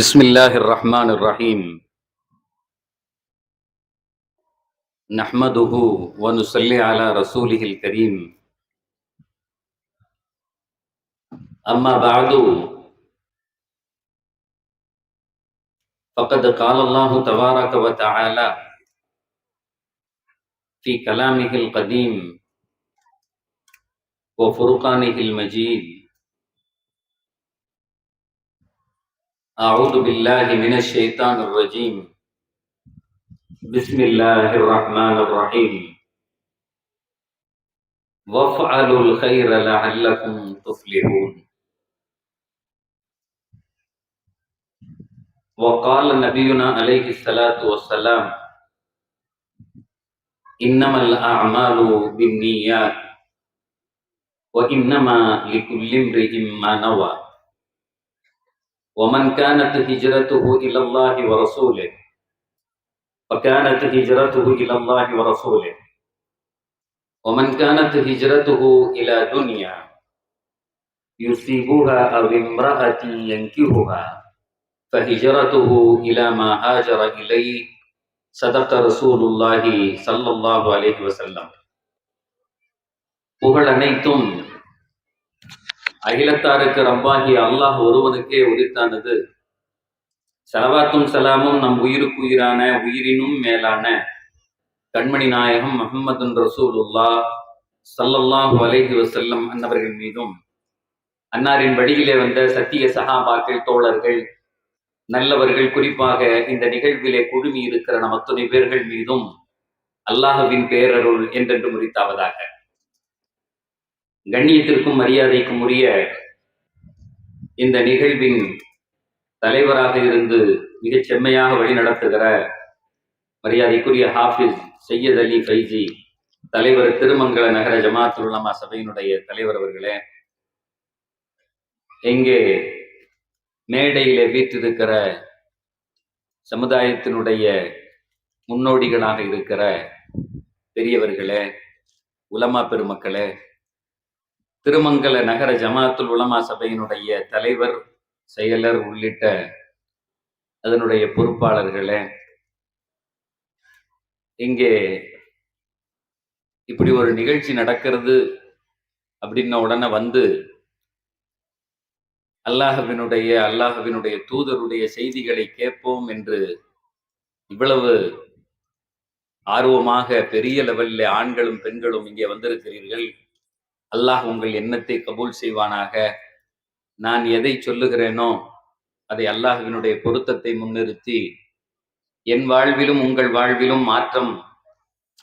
بسم الله الرحمن الرحيم. نحمده ونصلي على رسوله الكريم. أما بعد، فقد قال الله تبارك وتعالى في كلامه القديم وفرقانه المجيد: أعوذ بالله من الشيطان الرجيم. بسم الله الرحمن الرحيم. وافعلوا الخير لعلكم تفلحون. وقال نبينا عليه الصلاة والسلام: إنما الأعمال بالنيات وإنما لكل امرئ ما نوى. ومن كانت هجرته إلى الله ورسوله فكانت هجرته إلى الله ورسوله، ومن كانت هجرته إلى دنيا يصيبها أو امرأة ينكحها فهجرته إلى ما هاجر إليه. صدق رسول الله صلى الله عليه وسلم. புகழ் அனைத்தும் அகிலத்தாருக்கு ரப்பாகி அல்லாஹ் ஒருவனுக்கே உரித்தானது. ஸலவாத்தும் சலாமும் நம் உயிருக்குயிரான உயிரினும் மேலான கண்மணி நாயகம் முஹம்மதுன் ரசூலுல்லாஹ் ஸல்லல்லாஹு அலைஹி வஸல்லம் அன்னவர்கள் மீதும், அன்னாரின் வழியிலே வந்த சத்திய சஹாபாக்கள், தோழர்கள், நல்லவர்கள், குறிப்பாக இந்த நிகழ்விலே குழுமி இருக்கிற நம் அத்துணை பேர்கள் மீதும் அல்லாஹ்வின் பேரருள் என்றென்று முறித்தாவதாக. கண்ணியத்திற்கும் மரியாதைக்கும் உரிய இந்த நிகழ்வின் தலைவராக இருந்து மிகச் செம்மையாக வழிநடத்துகிற மரியாதைக்குரிய ஹாஃபிஸ் சையத் அலி ஃபைசி தலைவர், திருமங்கல நகர ஜமாத்துல் உலமா சபையினுடைய தலைவர் அவர்களே, எங்கே மேடையிலே வீற்றிருக்கிற சமுதாயத்தினுடைய முன்னோடிகளாக இருக்கிற பெரியவர்களே, உலமா பெருமக்களே, திருமங்கல நகர ஜமாத்துல் உலமா சபையினுடைய தலைவர், செயலர் உள்ளிட்ட அதனுடைய பொறுப்பாளர்களே, இங்கே இப்படி ஒரு நிகழ்ச்சி நடக்கிறது அப்படின்ன உடனே வந்து அல்லாஹ்வினுடைய தூதருடைய செய்திகளை கேட்போம் என்று இவ்வளவு ஆர்வமாக பெரிய லெவலில் ஆண்களும் பெண்களும் இங்கே வந்திருக்கிறீர்கள். அல்லாஹ் உங்கள் எண்ணத்தை கபூல் செய்வானாக. நான் எதை சொல்லுகிறேனோ அதை அல்லாஹ்வினுடைய பொருத்தத்தை முன்னிறுத்தி என் வாழ்விலும் உங்கள் வாழ்விலும் மாற்றம்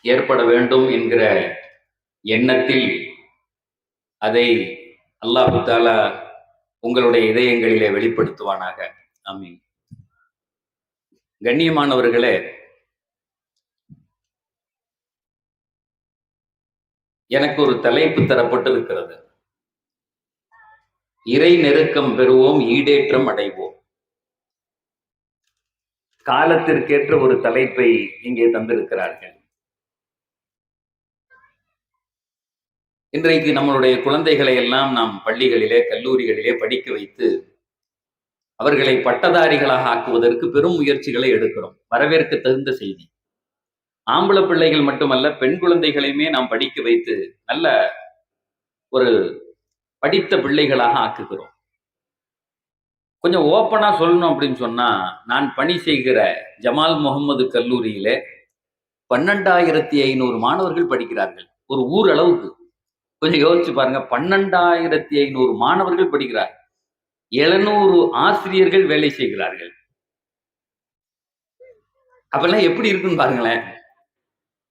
ஏற்பட வேண்டும் என்கிற எண்ணத்தில் அதை அல்லாஹு தஆலா உங்களுடைய இதயங்களிலே வெளிப்படுத்துவானாக. ஆமீன். கண்ணியமானவர்களே, எனக்கு ஒரு தலைப்பு தரப்பட்டிருக்கிறது: இறை நெருக்கம் பெறுவோம், ஈடேற்றம் அடைவோம். காலத்திற்கேற்ற ஒரு தலைப்பை இங்கே தந்திருக்கிறார்கள். இன்றைக்கு நம்மளுடைய குழந்தைகளை எல்லாம் நாம் பள்ளிகளிலே, கல்லூரிகளிலே படிக்க வைத்து அவர்களை பட்டதாரிகளாக ஆக்குவதற்கு பெரும் முயற்சிகளை எடுக்கிறோம். வரவேற்க தகுந்த செய்தி. ஆம்பளை பிள்ளைகள் மட்டுமல்ல, பெண் குழந்தைகளையுமே நாம் படிக்க வைத்து நல்ல ஒரு படித்த பிள்ளைகளாக ஆக்குகிறோம். கொஞ்சம் ஓப்பனா சொல்லணும் அப்படின்னு சொன்னா, நான் பணி செய்கிற ஜமால் முகமது கல்லூரியிலே 12,500 மாணவர்கள் படிக்கிறார்கள். ஒரு ஊர் அளவுக்கு கொஞ்சம் யோசிச்சு பாருங்க. 12,500 மாணவர்கள் படிக்கிறார்கள். 700 ஆசிரியர்கள் வேலை செய்கிறார்கள். அப்பெல்லாம் எப்படி இருக்குன்னு பாருங்களேன்.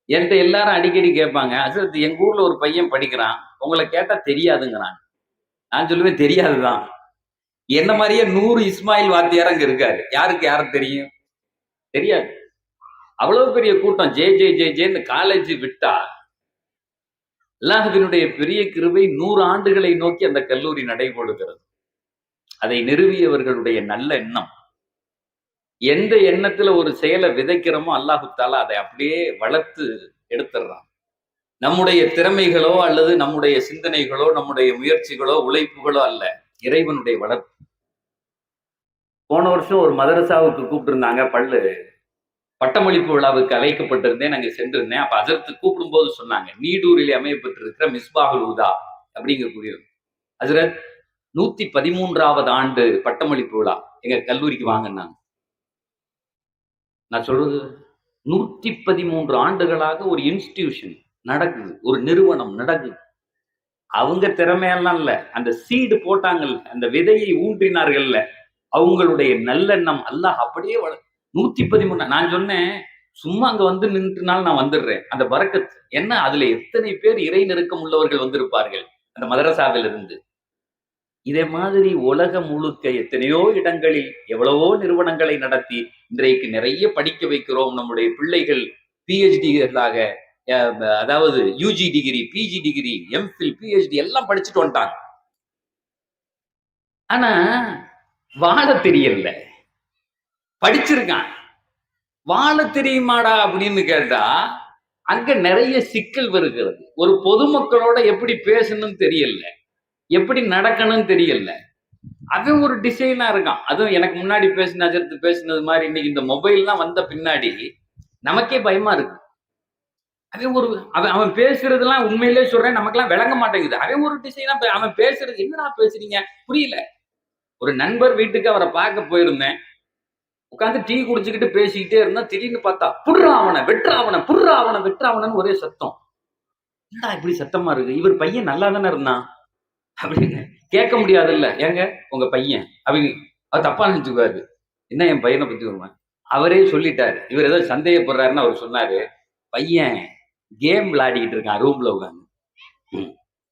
என்கிட்ட எல்லாரும் அடிக்கடி கேட்பாங்க, அசரத் எங்க ஊர்ல ஒரு பையன் படிக்கிறான், உங்களை கேட்டா தெரியாதுங்கிறான். நான் சொல்லுவேன், தெரியாதுதான். என்ன மாதிரியே 100 இஸ்மாயில் வாத்தியார் அங்க இருக்காரு. யாருக்கு தெரியும்? தெரியாது. அவ்வளவு பெரிய கூட்டம். ஜே ஜே ஜே ஜேன்னு காலேஜ் விட்டா அல்லாஹ்வினுடைய பெரிய கிருபை 100 ஆண்டுகளை நோக்கி அந்த கல்லூரி நடைபோடுகிறது. அதை நிறுவியவர்களுடைய நல்ல எண்ணம். எந்த எண்ணத்துல ஒரு செயலை விதைக்கிறோமோ அல்லாஹு தஆலா அதை அப்படியே வளர்த்து எடுத்துடுறான். நம்முடைய திறமைகளோ அல்லது நம்முடைய சிந்தனைகளோ நம்முடைய முயற்சிகளோ உழைப்புகளோ அல்ல, இறைவனுடைய வளர்ப்பு. போன வருஷம் ஒரு மதரசாவுக்கு கூப்பிட்டுருந்தாங்க. பட்டமளிப்பு விழாவுக்கு அழைக்கப்பட்டிருந்தேன். அங்கே சென்றிருந்தேன். அப்ப அதற்கு கூப்பிடும்போது சொன்னாங்க, நீடூரில் அமையப்பட்டிருக்கிற மிஸ்பாகுல் ஹுதா அப்படிங்கக்கூடிய ஹஜ்ரத் 113வது ஆண்டு பட்டமளிப்பு விழா எங்க கல்லூரிக்கு வாங்கினாங்க. நான் சொல்றது 113 ஆண்டுகளாக ஒரு இன்ஸ்டிடியூஷன் நடக்குது, ஒரு நிறுவனம் நடக்குது. அவங்க திறமையெல்லாம் இல்ல, அந்த சீடு போட்டாங்கல்ல, அந்த விதையை ஊன்றினார்கள்ல, அவங்களுடைய நல்லெண்ணம் அல்லாஹ் அப்படியே 113. நான் சொன்னேன், சும்மா அங்க வந்து நின்றுனாலும் நான் வந்துடுறேன். அந்த பரக்கத் என்ன, அதுல எத்தனை பேர் இறை நெருக்கம் உள்ளவர்கள் வந்திருப்பார்கள் அந்த மதரசாவில் இருந்து. இதே மாதிரி உலகம் முழுக்க எத்தனையோ இடங்களில் எவ்வளவோ நிறுவனங்களை நடத்தி இன்றைக்கு நிறைய படிக்க வைக்கிறோம். நம்முடைய பிள்ளைகள் பிஹெச்டிகளாக, அதாவது UG degree, PG degree, MPhil, PhD எல்லாம் படிச்சுட்டு வந்துட்டாங்க. ஆனா வாழ தெரியல. படிச்சிருக்கான், வாழ தெரியுமாடா அப்படின்னு கேட்டா அங்க நிறைய சிக்கல் வருகிறது. ஒரு பொதுமக்களோட எப்படி பேசணும்னு தெரியல, எப்படி நடக்கணும்னு தெரியல. அவன் ஒரு டிசைனா இருக்கான். அதுவும் எனக்கு முன்னாடி பேசினது மாதிரி இன்னைக்கு இந்த மொபைல்லாம் வந்த பின்னாடி நமக்கே பயமா இருக்கு. அவன் பேசுறதுலாம் உண்மையிலே சொல்றேன், நமக்கெல்லாம் விளங்க மாட்டேங்குது. அவன் ஒரு டிசைனா அவன் பேசுறது என்னடா பேசுறீங்க புரியல. ஒரு நண்பர் வீட்டுக்கு அவரை பார்க்க போயிருந்தேன். உட்காந்து டீ குடிச்சுக்கிட்டு பேசிக்கிட்டே இருந்தா திடீர்னு பார்த்தா புடுறா அவனை, வெட்டுறா அவனை, புடுறா அவனை, வெட்டுறா அவனன்னு ஒரே சத்தம். என்னடா இப்படி சத்தமா இருக்கு? இவர் பையன் நல்லா தானே இருந்தான் அப்படின்னு கேட்க முடியாதுல்ல. ஏங்க உங்க பையன் அவங்க அவர் தப்பா நினைச்சுக்குவாரு. என்ன என் பையனை பத்தி வருவேன், அவரே சொல்லிட்டாரு. இவர் ஏதோ சந்தேகப்படுறாருன்னு அவர் சொன்னாரு, பையன் கேம் விளையாடிக்கிட்டு இருக்கான் ரூம்ல உட்காந்து.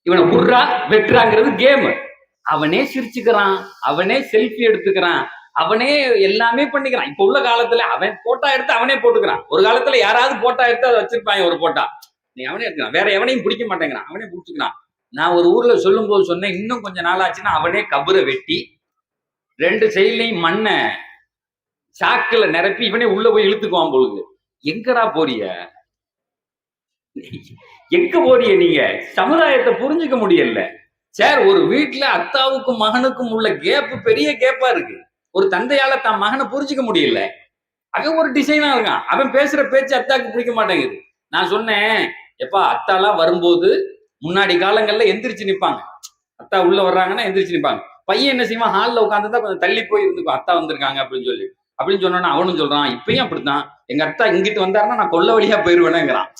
இவனை புடுறா வெட்டுறாங்கிறது கேம். அவனே சிரிச்சுக்கிறான், அவனே செல்ஃபி எடுத்துக்கிறான், அவனே எல்லாமே பண்ணிக்கிறான். இப்ப உள்ள காலத்துல அவன் போட்டா எடுத்து அவனே போட்டுக்கிறான். ஒரு காலத்துல யாராவது போட்டா எடுத்து அதை வச்சிருப்பாங்க ஒரு போட்டா, நீ அவனே எடுக்கிறான். வேற எவனையும் பிடிக்க மாட்டேங்கிறான், அவனே பிடிச்சிக்கிறான். நான் ஒரு ஊர்ல சொல்லும் போது சொன்னேன், இன்னும் கொஞ்சம் நாள் ஆச்சுன்னா அவனே கபரை வெட்டி 2 சைட்லையும் மண்ணை சாக்குல நிரப்பி இவனே உள்ள போய் இழுத்துக்குவான் பொழுது. எங்கடா போறிய, எங்க போறிய நீங்க? சமுதாயத்தை புரிஞ்சுக்க முடியல சார். ஒரு வீட்டுல அத்தாவுக்கும் மகனுக்கும் உள்ள கேப் பெரிய கேப்பா இருக்கு. ஒரு தந்தையால தான் மகனை புரிஞ்சுக்க முடியல. அவன் ஒரு டிசைனா இருக்கான். அவன் பேசுற பேச்சு அத்தாக்கு பிடிக்க மாட்டேங்குது. நான் சொன்னேன், எப்பா அத்தாலாம் வரும்போது முன்னாடி காலங்கள்ல எந்திரிச்சு நிப்பாங்க. அத்தா உள்ள வர்றாங்கன்னா எந்திரிச்சு நிப்பாங்க. பையன் என்ன செய்வான், ஹால்ல உட்காந்துதான் கொஞ்சம் தள்ளி போய் இருந்துக்கும், அத்தா வந்திருக்காங்க அப்படின்னு சொன்னோன்னா அவனும் சொல்றான், இப்பயும் அப்படித்தான், எங்க அத்தா இங்கிட்டு வந்தாருன்னா நான் கொல்ல வழியா போயிருவேனேங்கிறான்.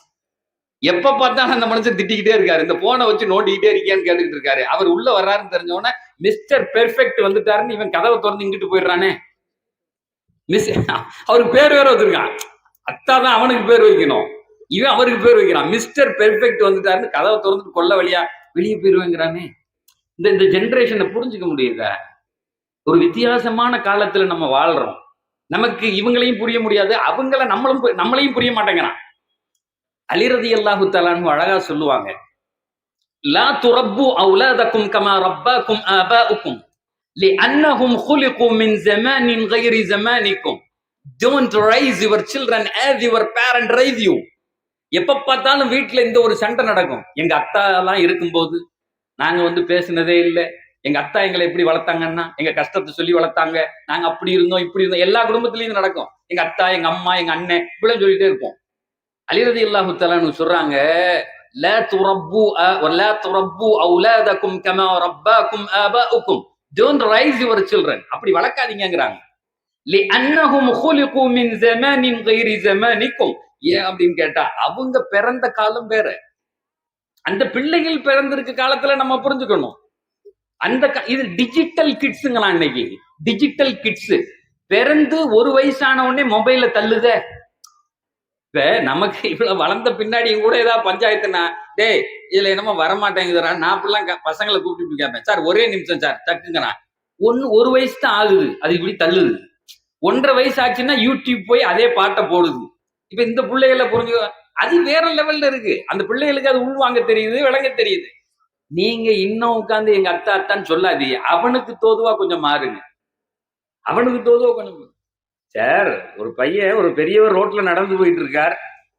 எப்ப பார்த்தாலும் அந்த மனுஷன் திட்டிக்கிட்டே இருக்காரு. இந்த போனை வச்சு நோண்டிக்கிட்டே இருக்கியான்னு கேட்டுக்கிட்டு இருக்காரு. அவர் உள்ள வர்றாருன்னு தெரிஞ்சோன்னா மிஸ்டர் பெர்ஃபெக்ட் வந்துட்டாருன்னு இவன் கதவை திறந்து இங்கிட்டு போயிடுறானே. அவருக்கு பேர் வேற வச்சிருக்கான். அத்தா தான் அவனுக்கு பேர் வைக்கணும், இவன் அவருக்கு பேர் வைக்கிறான். மிஸ்டர் பெர்ஃபெக்ட் வந்துட்டாருன்னு கதவை திறந்து கொல்ல வழியா வெளியே போயிருவேங்கிறானே. இந்த ஜெனரேஷனை புரிஞ்சுக்க முடியுதா? ஒரு வித்தியாசமான காலத்துல நம்ம வாழ்றோம். நமக்கு இவங்களையும் புரிய முடியாது, அவங்கள நம்மளையும் புரிய மாட்டேங்கிறான். அலி ரலியல்லாஹு தஆலா அன்ஹு அழகா சொல்லுவாங்க, லா துரப்பு அவுலாதக்கும் கமா ரப்பாக்கும் ஆபாஉக்கும் லிஅன்னஹும் குலிகு மின் ஸமானின் கைரி ஸமானிக்கும். Don't raise your children as your parent raised you. எப்ப பார்த்தாலும் வீட்டுல இந்த ஒரு சண்டை நடக்கும். எங்க அத்தா எல்லாம் இருக்கும்போது நாங்க பேசினதே இல்லை. எங்க அத்தா எங்களை எப்படி வளர்த்தாங்கன்னா எங்க கஷ்டத்தை சொல்லி வளர்த்தாங்க, நாங்க அப்படி இருந்தோம் இப்படி இருந்தோம். எல்லா குடும்பத்திலையும் நடக்கும். எங்க அத்தா, எங்க அம்மா, எங்க அண்ணன் இப்படிலாம் சொல்லிட்டே இருப்போம். அலி ரலியல்லாஹு தஆலா சொல்றாங்க, லா துரப்பு அவுலாதக்கும் கமா ரப்பாக்கும் ஆபாஉக்கும். டோன்ட் ரைஸ் யுவர் சில்ட்ரன், அப்படி வளர்க்காதீங்கங்கறாங்க. லிஅன்னஹும் குலிகு மின் ஸமானின் கைரி ஸமானிக்கும். ஏன் அப்படின்னு கேட்டா அவங்க பிறந்த காலம் வேற, அந்த பிள்ளைகள் பிறந்திருக்க காலத்துல நம்ம புரிஞ்சுக்கணும். இது டிஜிட்டல் கிட்ஸுங்களா இன்னைக்கு. டிஜிட்டல் கிட்ஸ் பிறந்து 1 வயசான உடனே மொபைல்ல தள்ளுத. இப்ப நமக்கு இவ்வளவு வளர்ந்த பின்னாடியும் கூட ஏதாவது பஞ்சாயத்துனா, டேய் இதுல என்னமோ வரமாட்டேங்குதுடா, நான் அப்படிலாம் பசங்களை கூப்பிட்டு கேட்பேன். சார் ஒரே நிமிஷம் சார் டக்குங்கண்ணா. 1 வயசு தான் ஆகுது, அது இப்படி தள்ளுது. 1.5 வயசு ஆச்சுன்னா யூடியூப் போய் அதே பாட்டை போடுது. இப்ப இந்த பிள்ளைகளை புரிஞ்சு அது வேற லெவல்ல இருக்கு. அந்த பிள்ளைகளுக்கு அது உள்வாங்க தெரியுது, விளங்க தெரியுது. நீங்க இன்னும் உட்காந்து எங்க அத்தா அத்தான்னு சொல்லாதீங்க. அவனுக்கு தோதுவா கொஞ்சம் மாறுங்க, அவனுக்கு தோதுவா கொஞ்சம். சார் ஒரு பையன், ஒரு பெரியவர் ரோட்ல நடந்து போயிட்டு இருக்கார்.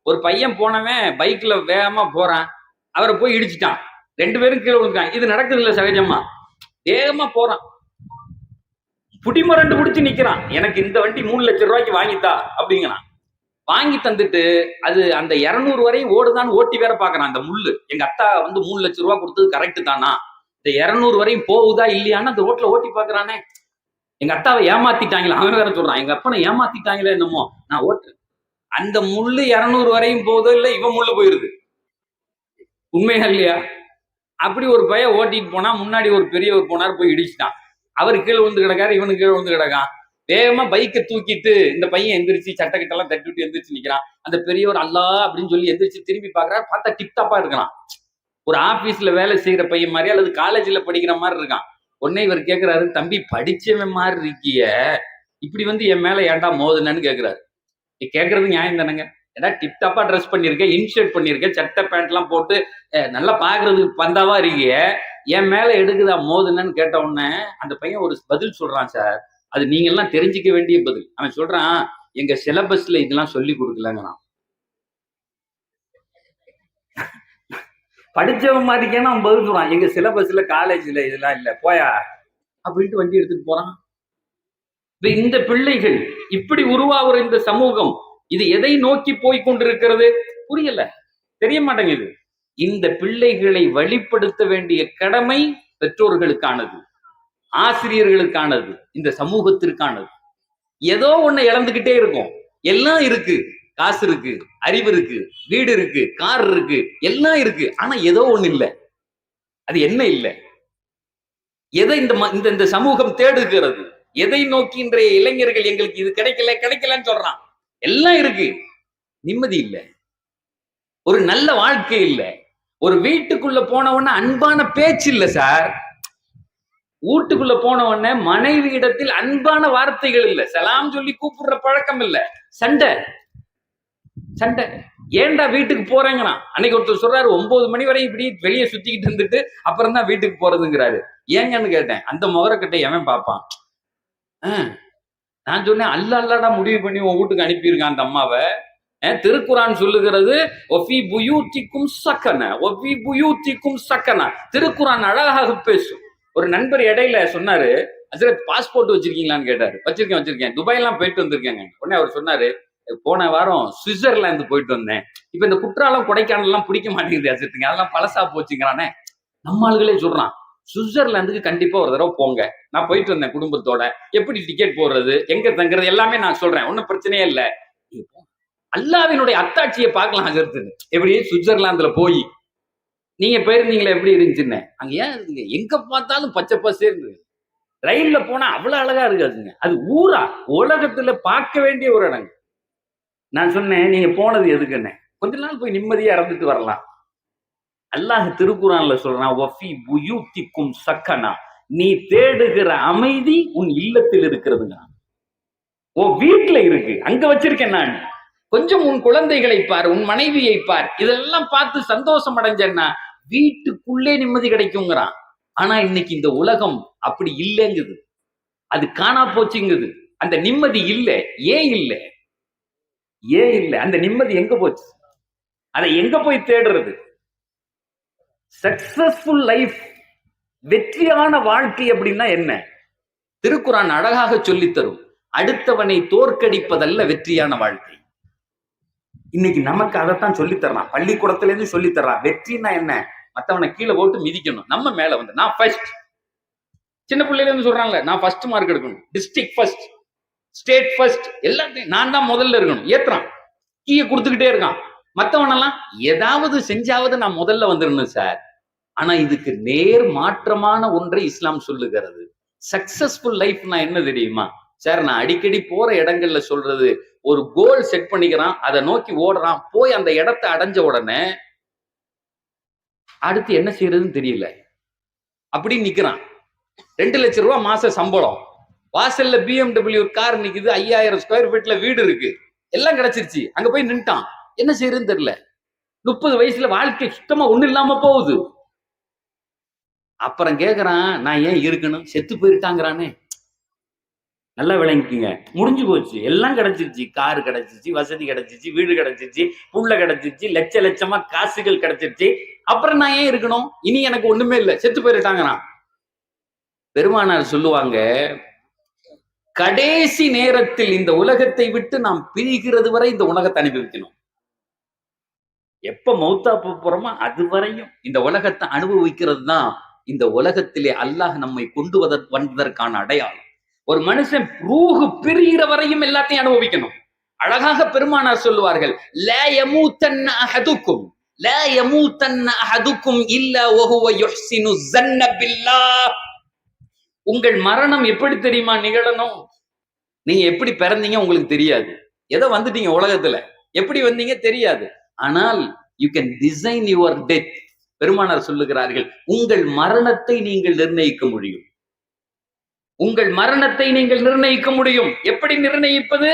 ஒரு பையன் போனவன் பைக்ல வேகமா போறான், அவரை போய் இடிச்சிட்டான். 2 பேரும் கீழே விழுந்துட்டான். இது நடக்குது இல்ல சகஜமா. வேகமா போறான், புடிமரண்டு பிடிச்சு நிக்கிறான். எனக்கு இந்த வண்டி 3 லட்சம் ரூபாய்க்கு வாங்கித்தா அப்படிங்கிறான். வாங்கி தந்துட்டு அது அந்த 200 வரையும் ஓடுதான்னு ஓட்டி வேற பாக்குறான். அந்த முள்ளு எங்க அத்தா வந்து 3 லட்சம் ரூபாய் கொடுத்தது கரெக்ட் தானா, இந்த 200 வரையும் போகுதா இல்லையான்னு அந்த ரோட்ல ஓட்டி பாக்குறானே. எங்க அத்தாவை ஏமாத்திட்டாங்களா, அவன் வேற சொல்றான் எங்க அப்பனை ஏமாத்திட்டாங்களே என்னமோ, நான் ஓட்டு அந்த முள்ளு 200 வரையும் போதோ இல்ல இவன் முள்ளு போயிருது. உண்மையா இல்லையா? அப்படி ஒரு பையன் ஓட்டிட்டு போனா முன்னாடி ஒரு பெரியவர் போனார், போய் இடிச்சிட்டான். அவர் கீழே விழுந்து கிடக்காரு, இவனுக்கு கீழே விழுந்து கிடக்கான். வேகமா பைக்கை தூக்கிட்டு இந்த பையன் எந்திரிச்சு சட்டக்கிட்டெல்லாம் தட்டி விட்டு எந்திரிச்சு நிக்கிறான். அந்த பெரியவர் அல்லா அப்படின்னு சொல்லி எந்திரிச்சு திரும்பி பாக்குறாரு. பார்த்தா டிப்டாப்பா இருக்கலாம். ஒரு ஆபீஸ்ல வேலை செய்யற பையன் மாதிரி அல்லது காலேஜ்ல படிக்கிற மாதிரி இருக்கான். உடனே இவர் கேட்கிறாரு, தம்பி படிச்சவன் மாதிரி இருக்கிய, இப்படி வந்து என் மேல ஏன்டா மோதுனன்னு கேட்கிறாரு. கேட்கறது நியாயம் தானேங்க. ஏன்னா டிப்டாப்பா ட்ரெஸ் பண்ணிருக்கேன், இன்ஷர்ட் பண்ணிருக்கேன், சட்டை பேண்ட் எல்லாம் போட்டு நல்லா பாக்குறதுக்கு பந்தாவா இருக்கிய, என் மேல எடுக்குதா மோதுனன்னு கேட்ட உடனே அந்த பையன் ஒரு பதில் சொல்றான். சார், அது நீங்க எல்லாம் தெரிஞ்சுக்க வேண்டிய பதில். அவன் சொல்றான், எங்க சிலபஸ்ல இதெல்லாம் சொல்லி கொடுக்கலங்கிறான். படிச்சவன் மாதிரிக்கேன்னு அவன் பதில் சொல்றான், எங்க சிலபஸ்ல காலேஜ்ல இதெல்லாம் இல்ல போயா அப்படின்ட்டு வண்டி எடுத்துட்டு போறான். இந்த பிள்ளைகள் இப்படி உருவாகிற இந்த சமூகம் இது எதை நோக்கி போய் கொண்டிருக்கிறது புரியல, தெரிய மாட்டேங்குது. இந்த பிள்ளைகளை வழிப்படுத்த வேண்டிய கடமை பெற்றோர்களுக்கானது, ஆசிரியர்களுக்கானது, இந்த சமூகத்திற்கானது. ஏதோ ஒண்ணு இழந்துகிட்டே இருக்கும். எல்லாம் இருக்கு, காசு இருக்கு, அறிவு இருக்கு, வீடு இருக்கு, கார் இருக்கு, எல்லாம் இருக்கு. ஆனா ஏதோ ஒண்ணு இல்லை. அது என்ன இல்லை? எதை இந்த சமூகம் தேடுகிறது? எதை நோக்கி இன்றைய இளைஞர்கள் எங்களுக்கு இது கிடைக்கல கிடைக்கலன்னு சொல்றான். எல்லாம் இருக்கு, நிம்மதி இல்லை, ஒரு நல்ல வாழ்க்கை இல்லை. ஒரு வீட்டுக்குள்ள போனவன அன்பான பேச்சு இல்லை சார். வீட்டுக்குள்ள போனவன மனைவி இடத்தில் அன்பான வார்த்தைகள் இல்லை, சலாம் சொல்லி கூப்பிடுற பழக்கம் இல்லை, சண்டை சண்டை. ஏன்டா வீட்டுக்கு போறேங்கிறான். அன்னைக்கு ஒருத்தர் சொல்றாரு, 9 மணி வரை இப்படி வெளியே சுத்திக்கிட்டு இருந்துட்டு அப்புறம் தான் வீட்டுக்கு போறதுங்கிறாரு. ஏங்கன்னு கேட்டேன். அந்த முகரக்கட்டை எவன் பார்ப்பான்? நான் சொன்னேன், அல்லாடா முடிவு பண்ணி உன் வீட்டுக்கு அனுப்பியிருக்கான் அந்த அம்மாவை. திருக்குரான் சொல்லுகிறது, ஒஃபி புயூத்திக்கும் சக்கன, ஒஃபி புயூத்திக்கும் சக்கன. திருக்குரான் அழகாக பேசும். ஒரு நண்பர் இடையில சொன்னாரு, ஹஸ்ரத் பாஸ்போர்ட் வச்சிருக்கீங்களான்னு கேட்டாரு. வச்சிருக்கேன், துபாயெல்லாம் போயிட்டு வந்திருக்கேங்க. உடனே அவர் சொன்னாரு, போன வாரம் சுவிட்சர்லாந்து போயிட்டு வந்தேன். இப்ப இந்த குற்றாலம் கொடைக்கானல் எல்லாம் பிடிக்க மாட்டேங்குது ஹஸ்ரத்துங்க, அதெல்லாம் பழசா போச்சுங்கிறானே. நம்ம ஆளுகளே சொல்றான், சுவிட்சர்லாந்துக்கு கண்டிப்பா ஒரு தடவை போங்க, நான் போயிட்டு வந்தேன் குடும்பத்தோட, எப்படி டிக்கெட் போடுறது, எங்க தங்குறது எல்லாமே நான் சொல்றேன், ஒன்னும் பிரச்சனையே இல்லை. அல்லாஹ்வினுடைய அத்தாட்சியை பார்க்கலாம் ஹஜரத்துன்னு. எப்படி சுவிட்சர்லாந்துல போய் நீங்க போயிருந்தீங்களா, எப்படி இருந்துச்சுன்னு? அங்க ஏன் இருக்குங்க, எங்க பார்த்தாலும் பச்சை பசேர்ந்து. ரயில்ல போனா அவ்வளவு அழகா இருக்காதுங்க. அது ஊரா உலகத்துல பார்க்க வேண்டிய ஒரு இடங்க. நான் சொன்னேன், நீங்க போனது எதுக்குன்னு? கொஞ்ச நாள் போய் நிம்மதியா இறந்துட்டு வரலாம். அல்லாஹ் திருக்குரான்ல சொல்றான், வஃபி புயூத்திக்கும் சக்கனா, நீ தேடுகிற அமைதி உன் இல்லத்தில் இருக்கிறதுங்க. ஓ வீட்டுல இருக்கு, அங்க வச்சிருக்கேன் நான். கொஞ்சம் உன் குழந்தைகளை பார், உன் மனைவியை பார், இதெல்லாம் பார்த்து சந்தோஷம் அடைஞ்சேன்னா வீட்டுக்குள்ளே நிம்மதி கிடைக்குங்கிறான். ஆனா இன்னைக்கு இந்த உலகம் அப்படி இல்லைங்குது, அது காணா போச்சுங்குது. அந்த நிம்மதி இல்லை. ஏன் இல்லை? ஏன் இல்லை? அந்த நிம்மதி எங்க போச்சு? அதை எங்க போய் தேடுறது? சக்சஸ்ஃபுல் லைஃப், வெற்றியான வாழ்க்கை அப்படின்னா என்ன? திருக்குரான் அழகாக சொல்லித்தரும், அடுத்தவனை தோற்கடிப்பதல்ல வெற்றியான வாழ்க்கை. இன்னைக்கு நமக்கு அதைத்தான் சொல்லித்தரலாம், பள்ளிக்கூடத்துல இருந்து சொல்லித்தரலாம். வெற்றினா என்ன? மத்தவனை கீழே போட்டு மிதிக்கணும், நம்ம மேல வந்து நான் ஃபர்ஸ்ட். சின்ன பிள்ளைல இருந்து சொல்றாங்கல்ல, நான் ஃபர்ஸ்ட் மார்க் எடுக்கணும், டிஸ்ட்ரிக்ட் ஃபர்ஸ்ட், ஸ்டேட் ஃபர்ஸ்ட், எல்லாத்தையும் நான் தான் முதல்ல இருக்கணும். ஏத்துறான், கீழே கொடுத்துக்கிட்டே இருக்கான். மத்தவனெல்லாம் ஏதாவது செஞ்சாவது நான் முதல்ல வந்துடணும் சார். ஆனா இதுக்கு நேர் மாற்றமான ஒன்றை இஸ்லாம் சொல்லுகிறது. சக்சஸ்ஃபுல் லைஃப்னா என்ன தெரியுமா சார்? நான் அடிக்கடி போற இடங்கள்ல சொல்றது, ஒரு கோல் செட் பண்ணிக்கிறான், அதை நோக்கி ஓடுறான், போய் அந்த இடத்தை அடைஞ்ச உடனே அடுத்து என்ன செய்யறதுன்னு தெரியல, அப்படி நிக்கிறான். 2 லட்சம் ரூபாய் மாச சம்பளம், வாசல்ல BMW கார் நிக்குது, 5000 ஸ்கொயர் ஃபீட்ல வீடு இருக்கு, எல்லாம் கிடைச்சிருச்சு. அங்க போய் நின்ட்டான், என்ன செய்யறதுன்னு தெரியல. 30 வயசுல வாழ்க்கை சுத்தமா ஒண்ணு இல்லாம போகுது. அப்புறம் கேக்குறான், நான் ஏன் இருக்கணும், செத்து போயிருக்காங்கிறானே. நல்லா விளங்கிக்குங்க, முடிஞ்சு போச்சு, எல்லாம் கிடைச்சிருச்சு, காரு கிடைச்சிருச்சு, வசதி கிடைச்சிருச்சு, வீடு கிடைச்சிருச்சு, புள்ள கிடைச்சிருச்சு, லட்ச லட்சமா காசுகள் கிடைச்சிருச்சு. அப்புறம் நான் ஏன் இருக்கணும்? இனி எனக்கு ஒண்ணுமே இல்லை, செத்து போயிருட்டாங்கிறான். பெருமானார் சொல்லுவாங்க, கடைசி நேரத்தில் இந்த உலகத்தை விட்டு நாம் பிரிகிறது வரை இந்த உலகத்தை அனுபவிக்கணும். எப்ப மௌத்தா போறோமோ அது வரையும் இந்த உலகத்தை அனுபவிக்கிறது தான் இந்த உலகத்திலே அல்லாஹ் நம்மை கொண்டு வந்ததற்கான அடையாளம். ஒரு மனுஷன் ரூஹு பிரிகிற வரையும் எல்லாத்தையும் அனுபவிக்கணும். அழகாக பெருமானார் சொல்லுவார்கள், லா யமூதன்ன அஹதுக்கும் லா யமூதன்ன அஹதுக்கும் இல்லா வஹுவ யுஹ்சினு ஸன்ன பில்லாஹ். உங்கள் மரணம் எப்படி தெரியுமா நிகழணும்? நீங்க எப்படி பிறந்தீங்க உங்களுக்கு தெரியாது. எதை வந்துட்டீங்க உலகத்துல, எப்படி வந்தீங்க தெரியாது. ஆனால் you can design your death. பெருமானார் சொல்லுகிறார்கள், உங்கள் மரணத்தை நீங்கள் நிர்ணயிக்க முடியும். உங்கள் மரணத்தை நீங்கள் நிர்ணயிக்க முடியும். எப்படி நிர்ணயிப்பது?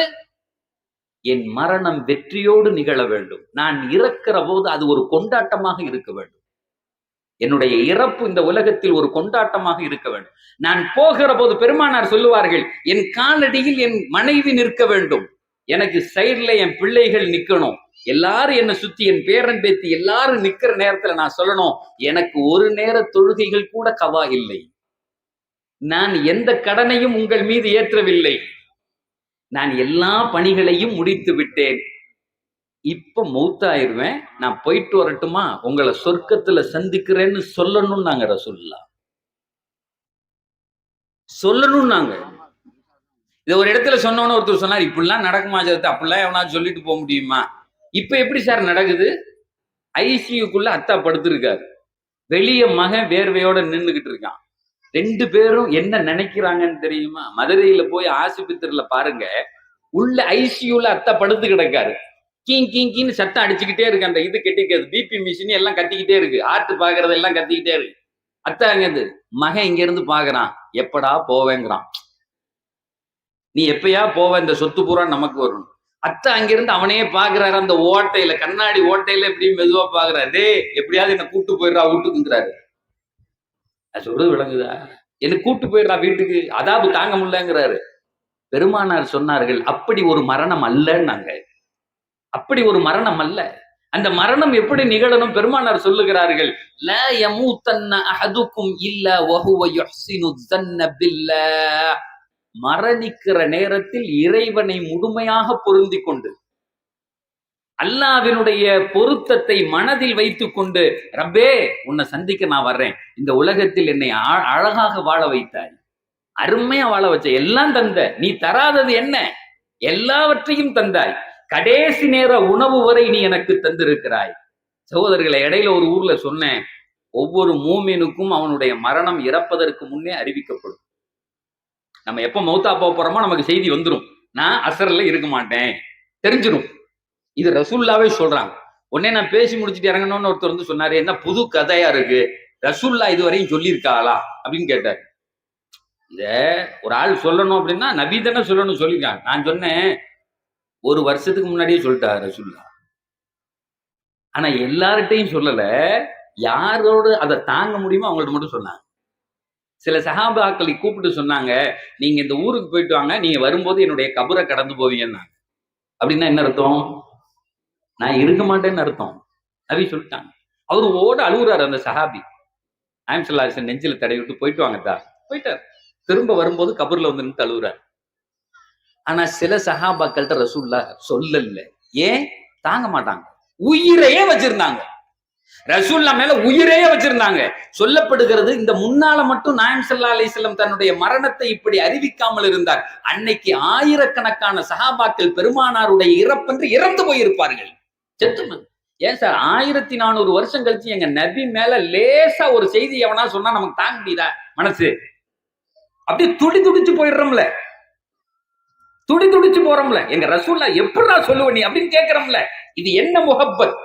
என் மரணம் வெற்றியோடு நிகழ வேண்டும். நான் இறக்கிற போது அது ஒரு கொண்டாட்டமாக இருக்க வேண்டும். என்னுடைய இறப்பு இந்த உலகத்தில் ஒரு கொண்டாட்டமாக இருக்க வேண்டும். நான் போகிற போது பெருமானார் சொல்லுவார்கள், என் காலடியில் என் மனைவி நிற்க வேண்டும், எனக்கு சைட்ல என் பிள்ளைகள் நிக்கணும், எல்லாரும் என்னை சுத்தி என் பேரன் பேத்தி எல்லாரும் நிக்கிற நேரத்துல நான் சொல்லணும், எனக்கு ஒரு நேர தொழுகைகள் கூட கவா இல்லை, நான் எந்த கடனையும் உங்கள் மீது ஏற்றவில்லை, நான் எல்லா பணிகளையும் முடித்து விட்டேன், இப்ப மௌத்தாயிருவேன், நான் போயிட்டு வரட்டுமா, உங்களை சொர்க்கத்துல சந்திக்கிறேன்னு சொல்லணும். நாங்க ரசூலுல்லாஹ் சொல்லணும். நாங்க இதை ஒரு இடத்துல சொன்னோன்னு ஒருத்தர் சொன்னார், இப்படிலாம் நடக்குமா சேர்த்து, அப்படிலாம் எவனா சொல்லிட்டு போக முடியுமா? இப்ப எப்படி சார் நடக்குது? ஐசியூக்குள்ள அத்தா படுத்திருக்காரு, வெளிய மகன் வேர்வையோட நின்றுகிட்டு இருக்கான். ரெண்டு பேரும் என்ன நினைக்கிறாங்கன்னு தெரியுமா? மதுரையில போய் ஆஸ்பத்திரியில பாருங்க, உள்ள ஐசியூல அத்தா படுத்து கிடக்காரு, கீங் கீங் கீன்னு சத்தம் அடிச்சுக்கிட்டே இருக்கு, அந்த இது கெட்டிக்கிறது, பிபி மிஷின் எல்லாம் கத்திக்கிட்டே இருக்கு, ஆட்டு பாக்குறது எல்லாம் கத்திக்கிட்டே இருக்கு. அத்தா எங்கது? மகன் இங்க இருந்து பாக்குறான், எப்படா போவேங்கிறான், நீ எப்பயா போவ, இந்த சொத்து பூரா நமக்கு வரும். அத்தை அங்கிருந்து அவனையே பாக்குறாரு, அந்த ஓட்டையில, கண்ணாடி ஓட்டையில எப்படி மெதுவா பாக்குறாரு, டே எப்படியாவது என்ன கூட்டு போயிடுறா வீட்டுக்குங்கிறாரு. அது சொல்றது விளங்குதா? என்ன கூட்டு போயிடுறா வீட்டுக்கு, அதாவது தாங்க முடியலங்கிறாரு. பெருமானார் சொன்னார்கள், அப்படி ஒரு மரணம் அல்லன்னாங்க, அப்படி ஒரு மரணம் அல்ல. அந்த மரணம் எப்படி நிகழணும்? பெருமானார் சொல்லுகிறார்கள், லா யமூதன்ன அஹதுக்கும் இல்லா வஹுவ யுஹ்சினு ஸன்ன பில்லாஹ். மரணிக்கிற நேரத்தில் இறைவனை முழுமையாக பொருந்தி கொண்டு, அல்லாஹ்வினுடைய பொருத்தத்தை மனதில் வைத்துக் கொண்டு, ரப்பே உன்னை சந்திக்க நான் வர்றேன், இந்த உலகத்தில் என்னை அழகாக வாழ வைத்தாய், அருமையா வாழ வச்ச, எல்லாம் தந்த, நீ தராதது என்ன? எல்லாவற்றையும் தந்தாய், கடைசி நேர உணவு வரை நீ எனக்கு தந்திருக்கிறாய். சகோதரர்களை, இடையில ஒரு ஊர்ல சொன்னேன், ஒவ்வொரு மூமினுக்கும் அவனுடைய மரணம் இறப்பதற்கு முன்னே அறிவிக்கப்படும். நம்ம எப்ப மௌத்தா போறோமோ நமக்கு செய்தி வந்துடும், நான் அசர்ல இருக்க மாட்டேன் தெரிஞ்சிடும். இது ரசூல்லாவே சொல்றாங்க. உடனே நான் பேசி முடிச்சுட்டு இறங்கணும்னு ஒருத்தர் வந்து சொன்னாரு, என்ன புது கதையா இருக்கு, ரசூல்லா இதுவரையும் சொல்லியிருக்காளா அப்படின்னு கேட்டார். இத ஒரு ஆள் சொல்லணும் அப்படின்னா நபி தானே சொல்லணும் சொல்லியிருக்காங்க. நான் சொன்னேன், ஒரு வருஷத்துக்கு முன்னாடியே சொல்லிட்டாரு ரசூல்லா, ஆனா எல்லார்ட்டையும் சொல்லல, யாரோடு அதை தாங்க முடியுமோ அவங்கள்ட்ட மட்டும் சொன்னாங்க. சில சஹாபாக்களை கூப்பிட்டு சொன்னாங்க, நீங்க இந்த ஊருக்கு போயிட்டு வாங்க, நீங்க வரும்போது என்னுடைய கபரை கடந்து போவீங்கன்னாங்க. அப்படின்னா என்ன அர்த்தம்? நான் இருக்க மாட்டேன்னு அர்த்தம். நபி சொல்லிட்டாங்க. அவரு ஓட அழுகுறாரு அந்த சஹாபி. நாயகம் ஸல்லல்லாஹு அலைஹி வஸல்லம் நெஞ்சில தடவி விட்டு போயிட்டு வாங்கத்தா, போயிட்டார். திரும்ப வரும்போது கபர்ல வந்து நின்று அழுகுறாரு. ஆனா சில சஹாபாக்கள்கிட்ட ரசூலுல்லாஹ் சொல்லல. ஏன்? தாங்க மாட்டாங்க, உயிரையே வச்சிருந்தாங்க, ரசூலுல்லாஹ் மேல உயிரையே வச்சிருந்தாங்க. சொல்லப்படுகிறது, இந்த முன்னால மட்டும் நாயகம் ஸல்லல்லாஹு அலைஹி வஸல்லம் தன்னுடைய மரணத்தை இப்படி அறிவிக்காமல் இருந்தார், அன்னைக்கு ஆயிரக்கணக்கான சஹாபாக்கள் பெருமானாருடைய இறப்பென்று இறந்து போயிருப்பார்கள். செத்துமன். ஏன் சார் 1400 வருஷம் கழிச்சு எங்க நபி மேல லேசா ஒரு செய்தி எவனா சொன்னா நமக்கு தாங்க முடியுதா? மனசு அப்படியே துடி துடிச்சு போயிடுறோம்ல, துடி துடிச்சு போறோம்ல, எங்க ரசூலுல்லாஹ் எப்படிடா சொல்லுவ நீ அப்படின்னு கேட்கிறோம்ல. இது என்ன முஹப்பத்?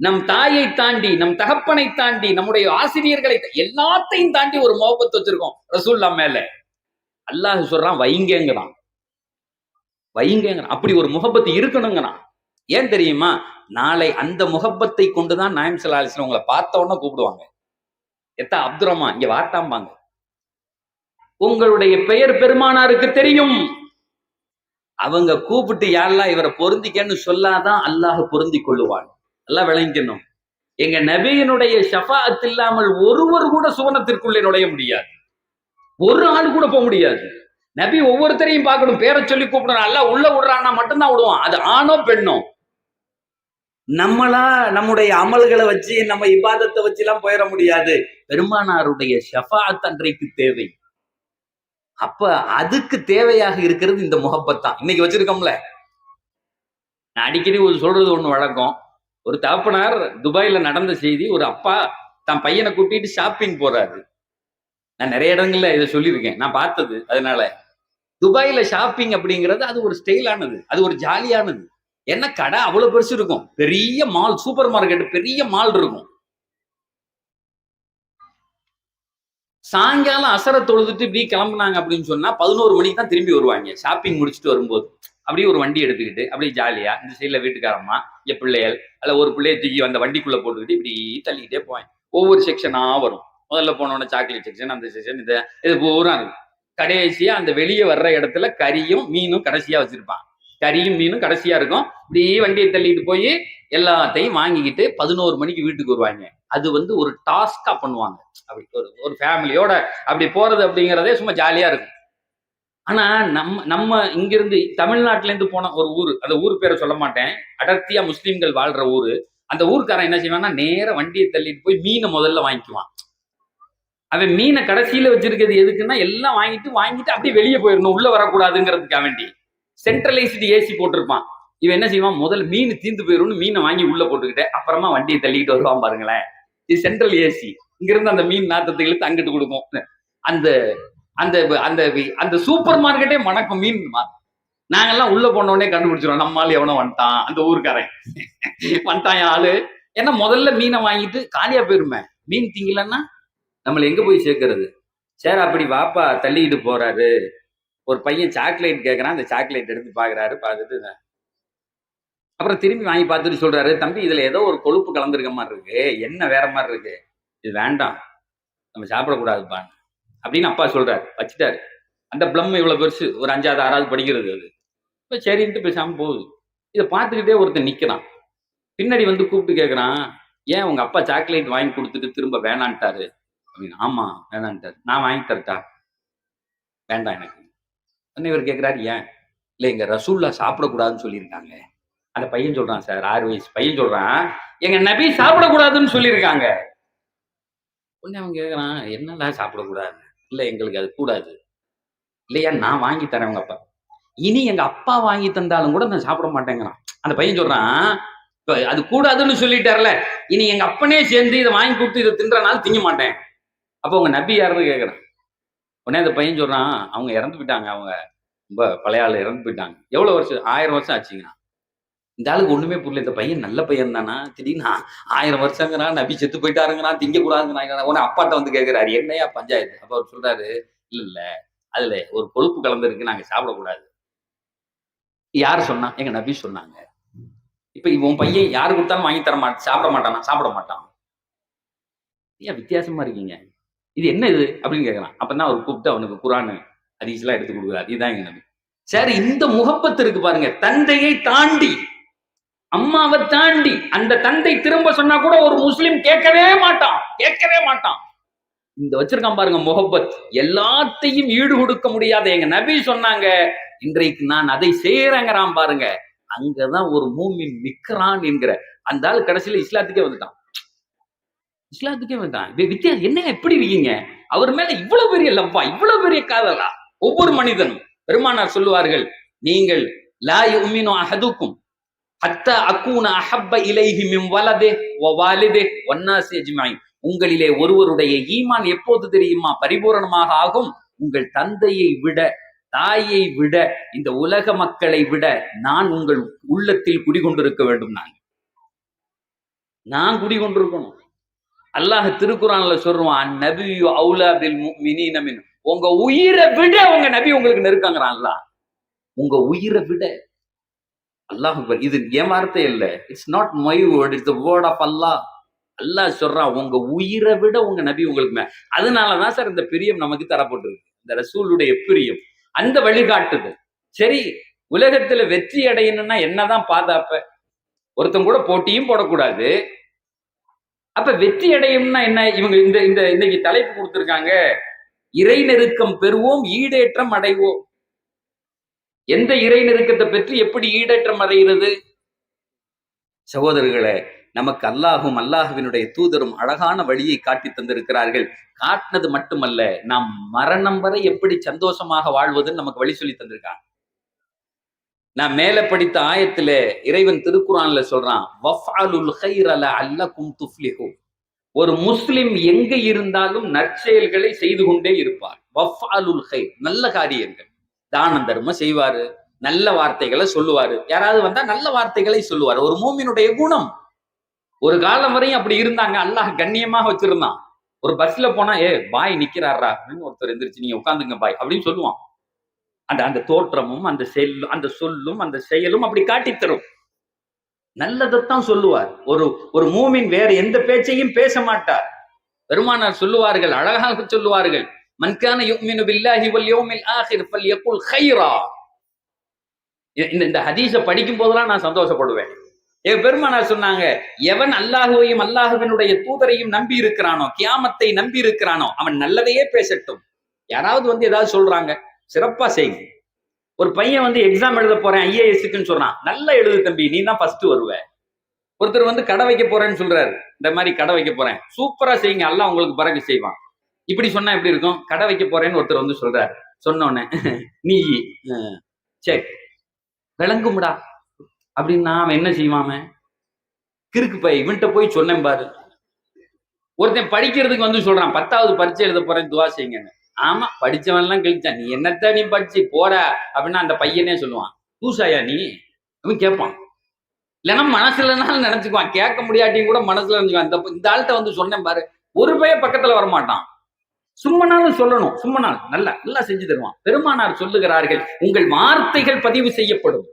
நம் தாயை தாண்டி, நம் தகப்பனை தாண்டி, நம்முடைய ஆசிரியர்களை எல்லாத்தையும் தாண்டி ஒரு முஹப்பத் வச்சிருக்கோம் ரசூலுல்லாஹ் மேல. அல்லாஹ் சொல்றான், வைங்கங்கிறான், வைங்கங்கிறான். அப்படி ஒரு முஹப்பத் இருக்கணுங்கிறான். ஏன் தெரியுமா? நாளை அந்த முஹப்பத்தை கொண்டுதான் நாயகம் ஸல்லல்லாஹு அலைஹி வஸல்லம் உங்களை பார்த்த உடனே கூப்பிடுவாங்க, எத்தா அப்துல் ரஹ்மான் இங்க வார்த்தாம்பாங்க. உங்களுடைய பெயர் பெருமானாருக்கு தெரியும், அவங்க கூப்பிட்டு யாரெல்லாம் இவரை பொருந்திக்கன்னு சொல்லாதான் அல்லாஹ் பொருந்தி கொள்ளுவான். எல்லாம் விளங்கிக்கணும். எங்க நபியினுடைய ஷஃபாஅத் இல்லாமல் ஒருவர் கூட சுவனத்திற்குள்ளே நுழைய முடியாது, ஒரு ஆள் கூட போக முடியாது. நபி ஒவ்வொருத்தரையும் பார்க்கணும், பேரை சொல்லி கூப்பிடணும். அல்ல உள்ள விடுறான்னா மட்டும்தான் விடுவான். அது ஆணோ பெண்ணோ. நம்மளா நம்முடைய அமல்களை வச்சு நம்ம இபாதத்தை வச்சு எல்லாம் போயிட முடியாது. பெருமானாருடைய ஷஃபாஅத் அன்றைக்கு தேவை. அப்ப அதுக்கு தேவையாக இருக்கிறது இந்த முஹப்பத் தான். இன்னைக்கு வச்சிருக்கோம்ல, நான் அடிக்கடி சொல்றது ஒண்ணு வழக்கம். ஒரு தகப்பனார் துபாயில நடந்த செய்தி, ஒரு அப்பா தன் பையனை கூட்டிட்டு ஷாப்பிங் போறாரு. நான் நிறைய இடங்கள்ல இதை சொல்லியிருக்கேன், நான் பார்த்தது. அதனால துபாயில ஷாப்பிங் அப்படிங்கிறது அது ஒரு ஸ்டைலானது, அது ஒரு ஜாலியானது. என்ன கடை அவ்வளவு பெருசு இருக்கும், பெரிய மால், சூப்பர் மார்க்கெட், பெரிய மால் இருக்கும். சாயங்காலம் அசர தொழுதுட்டு இப்படி கிளம்புனாங்க அப்படின்னு சொன்னா 11 மணிக்கு தான் திரும்பி வருவாங்க. ஷாப்பிங் முடிச்சுட்டு வரும்போது அப்படியே ஒரு வண்டி எடுத்துக்கிட்டு அப்படியே ஜாலியா இந்த சைட்ல வீட்டுக்காரம்மா, என் பிள்ளைகள் அல்ல ஒரு பிள்ளைய தூக்கி அந்த வண்டிக்குள்ள போட்டுக்கிட்டு இப்படி தள்ளிக்கிட்டே போவேன். ஒவ்வொரு செக்ஷனா வரும். முதல்ல போனோட சாக்லேட் செக்ஷன், அந்த செக்ஷன், இது பூரா இருக்கும். கடைசியா அந்த வெளியே வர்ற இடத்துல கறியும் மீனும் கடைசியா வச்சிருப்பான். கறியும் மீனும் கடைசியா இருக்கும். இப்படி வண்டியை தள்ளிட்டு போய் எல்லாத்தையும் வாங்கிக்கிட்டு 11 மணிக்கு வீட்டுக்கு வருவாங்க. அது ஒரு டாஸ்கா பண்ணுவாங்க. அப்படி ஒரு ஃபேமிலியோட அப்படி போறது அப்படிங்கிறதே சும்மா ஜாலியா இருக்கும். ஆனா நம்ம இங்கிருந்து தமிழ்நாட்டுல இருந்து போன ஒரு ஊரு, அந்த ஊர் பேரை சொல்ல மாட்டேன், அடர்த்தியா முஸ்லீம்கள் வாழ்ற ஊரு. அந்த ஊருக்காரன் என்ன செய்வான்னா, நேர வண்டியை தள்ளிட்டு போய் மீனை முதல்ல வாங்கிக்குவான். அவன் மீனை கடைசியில வச்சிருக்கிறது எதுக்குன்னா, எல்லாம் வாங்கிட்டு அப்படியே வெளியே போயிடணும், உள்ள வரக்கூடாதுங்கிறதுக்காக வேண்டி சென்ட்ரலைஸ்டு ஏசி போட்டிருப்பான். இவன் என்ன செய்வான், முதல்ல மீன் தீந்து போயிடும்னு மீனை வாங்கி உள்ள போட்டுக்கிட்டு அப்புறமா வண்டியை தள்ளிக்கிட்டு வருவான். பாருங்களேன், இது சென்ட்ரல் ஏசி. இங்கிருந்து அந்த மீன் நாத்தத்தை இழுத்து அங்கிட்டு கொடுக்கும். அந்த அந்த அந்த அந்த சூப்பர் மார்க்கெட்டே மணக்கும் மீன். நாங்கெல்லாம் உள்ள போனோடனே கண்டுபிடிச்சிருவோம், நம்மால் எவனோ வந்துட்டான், அந்த ஊருக்காரன் வந்துட்டான் ஆளு. ஏன்னா முதல்ல மீனை வாங்கிட்டு காலியா போயிருமே, மீன் திங்கலன்னா நம்மள எங்க போய் சேர்க்கறது. சரி அப்படி வாப்பா தள்ளிக்கிட்டு போறாரு. ஒரு பையன் சாக்லேட் கேட்கறான், அந்த சாக்லேட் எடுத்து பாக்குறாரு. பார்த்துட்டு அப்புறம் திரும்பி வாங்கி பார்த்துட்டு சொல்றாரு, தம்பி இதுல ஏதோ ஒரு கொழுப்பு கலந்துருக்க மாதிரி இருக்கு, என்ன வேற மாதிரி இருக்கு, இது வேண்டாம், நம்ம சாப்பிடக்கூடாதுப்பா அப்படின்னு அப்பா சொல்றாரு. வச்சுட்டாரு. அந்த பிளம் இவ்வளவு பெருசு, ஒரு 5வது 6வது படிக்கிறது அது. இப்போ சரின்ட்டு பேசாம போகுது. இதை பார்த்துக்கிட்டே ஒருத்தர் நிக்கிறான். பின்னாடி கூப்பிட்டு கேட்கறான், ஏன் உங்க அப்பா சாக்லேட் வாங்கி கொடுத்துட்டு திரும்ப வேணான்ட்டாரு அப்படின்னு. ஆமா வேணான்ட்டாரு. நான் வாங்கி தரட்டா? வேண்டாம் எனக்கு. இவர் கேட்கிறாரு, ஏன்? இல்ல எங்க ரசூல்லா சாப்பிடக்கூடாதுன்னு சொல்லியிருக்காங்க. அந்த பையன் சொல்றான், சார் 6 வயசு பையன் சொல்றான், எங்க நபி சாப்பிடக்கூடாதுன்னு சொல்லியிருக்காங்க. உடனே அவன் கேட்கறான், என்னெல்லாம் சாப்பிடக்கூடாது? இல்ல எங்களுக்கு அது கூடாது. இல்லையா, நான் வாங்கி தரேன் உங்க அப்பா. இனி எங்க அப்பா வாங்கி தந்தாலும் கூட நான் சாப்பிட மாட்டேங்கிறான். அந்த பையன் சொல்றான், அது கூடாதுன்னு சொல்லிட்டார்ல, இனி எங்க அப்பனே சேர்ந்து இதை வாங்கி கொடுத்து இதை தின்றனால திங்க மாட்டேன். அப்போ உங்க நபி யாருன்னு கேட்கறான். உடனே அந்த பையன் சொல்றான், அவங்க இறந்து போயிட்டாங்க, அவங்க ரொம்ப பழைய ஆள் இறந்து போயிட்டாங்க. எவ்வளவு வருஷம்? 1000 வருஷம் ஆச்சுங்கண்ணா. இந்த ஆளுக்கு ஒண்ணுமே புரியல, இந்த பையன் நல்ல பையன் தானா, திடீர்னு 1000 வருஷங்கிறான், நபி செத்து போயிட்டாருங்கிறான், திங்க கூடாதுங்கிறான். உடனே அப்பாட்ட கேட்கிறாரு, என்னையா பஞ்சாயத்து? அப்ப அவர் சொல்றாரு, இல்ல அதுல ஒரு கொழுப்பு கலந்துருக்கு, நாங்க சாப்பிடக்கூடாது. யாரு சொன்னா? எங்க நபி சொன்னாங்க. இப்ப இவன் பையன் யாரு கொடுத்தாலும் வாங்கி தர மாட்டான், சாப்பிட மாட்டானா? சாப்பிட மாட்டான். ஏன் வித்தியாசமா இருக்கீங்க, இது என்ன இது அப்படின்னு கேட்கறான். அப்பதான் அவர் கூப்பிட்டு அவனுக்கு குர்ஆன் ஹதீஸ் எல்லாம் எடுத்து கொடுக்குறாரு. இதுதான் எங்க நபி. சரி, இந்த முகப்பத் இருக்கு பாருங்க, தந்தையை தாண்டி, அம்மாவை தாண்டி. அந்த தந்தை திரும்ப சொன்னா கூட ஒரு முஸ்லிம் கேட்கவே மாட்டான். இந்த வச்சிருக்கான் பாருங்க முகப்பத், எல்லாத்தையும் ஈடு கொடுக்க முடியாத எங்க நபி சொன்னாங்க, இன்றைக்கு நான் அதை செய்யறேங்கிறான் பாருங்க. அங்கதான் ஒரு மூமின் நிக்கிறான் என்கிற அந்த ஆள் கடைசியில இஸ்லாத்துக்கே வந்துட்டான். வித்தியாசம் என்ன, எப்படி இருக்கீங்க? அவர் மேல இவ்வளவு பெரிய லவ்வா, இவ்வளவு பெரிய காதலா? ஒவ்வொரு மனிதனும் பெருமானார் சொல்லுவார்கள், நீங்கள் லா யுமினு அஹதுக்கும் ஹத்தா அகூன அஹப்ப இலைஹி மின் வலதிஹி வ வாலிதிஹி வன்னாஸி அஜ்மஈன். உங்களிலே ஒருவருடைய ஈமான் எப்போது தெரியுமா பரிபூரணமாக ஆகும்? உங்கள் தந்தையை விட, தாயை விட, இந்த உலக மக்களை விட நான் உங்கள் உள்ளத்தில் குடிகொண்டிருக்க வேண்டும். நான் குடிகொண்டிருக்கணும். அல்லாஹ் திருக்குர்ஆன்ல சொல்றான், நபியு அவுலா பில் முஃமினீன மின். உங்க உயிரை விட உங்க நபி உங்களுக்கு நெருக்கங்கிறான். அல்லாஹ் உங்க உயிரை விட. அல்லாஹ் இது என் வார்த்தை இல்ல, it's not my word, it's the word of Allah. Allah சொல்றான், உங்க உயிரை விட உங்க நபி உங்களுக்கு. அதனாலதான் சார் இந்த பிரியம் நமக்கு தரப்பட்டிருக்கு, இந்த ரசூலுடைய பிரியம், அந்த வழிகாட்டுதல். சரி, உலகத்துல வெற்றி அடையணும்னா என்னதான் பாதுகாப்ப? ஒருத்தன் கூட போட்டியும் போடக்கூடாது. அப்ப வெற்றி அடையும்னா என்ன? இவங்க இந்த இன்னைக்கு தலைப்பு கொடுத்திருக்காங்க, இறை நெருக்கம் பெறுவோம், ஈடேற்றம் அடைவோம். எந்த இறை நெருக்கத்தை பெற்று எப்படி ஈடேற்றம் அடைகிறது? சகோதரர்களே, நமக்கு அல்லாஹும் அல்லாஹுவினுடைய தூதரும் அழகான வழியை காட்டி தந்திருக்கிறார்கள். காட்டினது மட்டுமல்ல, நாம் மரணம் வரை எப்படி சந்தோஷமாக வாழ்வதுன்னு நமக்கு வழி சொல்லி தந்திருக்காங்க. நான் மேல படித்த ஆயத்துல இறைவன் திருக்குறான்ல சொல்றான், வஃஅலுல் கைர லஅல்லகும் துஃப்லிஹூன். ஒரு முஸ்லிம் எங்க இருந்தாலும் நற்செயல்களை செய்து கொண்டே இருப்பார். வஃஅலுல் கைர், நல்ல காரியங்கள், தானம் தர்மம் செய்வாரு, நல்ல வார்த்தைகளை சொல்லுவாரு. யாராவது வந்தா நல்ல வார்த்தைகளை சொல்லுவாரு. ஒரு மூமினுடைய குணம். ஒரு காலம் வரையும் அப்படி இருந்தாங்க. அல்லாஹ் கண்ணியமாக வச்சிருந்தான். ஒரு பஸ்ல போனா, பாய் நிக்கிறாரா அப்படின்னு ஒருத்தர் எந்திரிச்சு, நீங்க உட்காந்துங்க பாய் அப்படின்னு சொல்லுவான். அந்த தோற்றமும் அந்த சொல்லும் அந்த செயலும் அப்படி காட்டி தரும். நல்லதைத்தான் சொல்லுவார். ஒரு மூமின் வேற எந்த பேச்சையும் பேச மாட்டார். பெருமானார் சொல்லுவார்கள், அழகாக சொல்லுவார்கள், மன் கான யுமினு பில்லாஹி வல் யௌமில் ஆகிர் ஃபல்யகுல் கைரா. இந்த ஹதீஸை படிக்கும் போதெல்லாம் நான் சந்தோஷப்படுவேன். பெருமானார் சொன்னாங்க, எவன் அல்லாஹுவையும் அல்லாஹுவினுடைய தூதரையும் நம்பி இருக்கிறானோ, கியாமத்தை நம்பி இருக்கிறானோ, அவன் நல்லதையே பேசட்டும். யாராவது வந்து ஏதாவது சொல்றாங்க, சிறப்பா செய்யுங்க. ஒரு பையன் வந்து எக்ஸாம் எழுத போறேன் ஐஏஎஸ்க்குன்னு சொல்றான், நல்லா எழுது தம்பி, நீ தான் ஃபர்ஸ்ட் வருவ. ஒருத்தர் வந்து கடை வைக்க போறேன்னு சொல்றாரு, இந்த மாதிரி கடை வைக்க போறேன், சூப்பரா செய்யுங்க, அல்லாஹ் உங்களுக்கு பறக்க செய்வான். இப்படி சொன்னா எப்படி இருக்கும்? கடை வைக்க போறேன்னு ஒருத்தர் வந்து சொல்றாரு, சொன்னோன்னே நீ சரி விளங்கும்டா அப்படின்னா அவன் என்ன செய்வாம, கிறுக்கு பை, இவன்கிட்ட போய் சொன்னேன் பாரு. ஒருத்தன் படிக்கிறதுக்கு வந்து சொல்றான், 10வது பரீட்சை எழுத போறேன் துவா செய்யுங்க. ஆமா, படிச்சவன் எல்லாம் கழிச்சான், நீ என்னத்த நீ படிச்சு போற அப்படின்னா அந்த பையனே சொல்லுவான், தூசாயா நீ அவன் கேட்பான். இல்லைன்னா மனசுலனாலும் நினைச்சுக்குவான், கேட்க முடியாட்டியும் கூட மனசுல நினைச்சுக்குவான். இந்த ஆள்கிட்ட வந்து சொன்னேன் பாரு, ஒரு பையன் பக்கத்துல வரமாட்டான். சும்மனாலும் சொல்லணும், சும்மனால் நல்லா நல்லா செஞ்சு தருவான். பெருமானார் சொல்லுகிறார்கள், உங்கள் வார்த்தைகள் பதிவு செய்யப்படும்,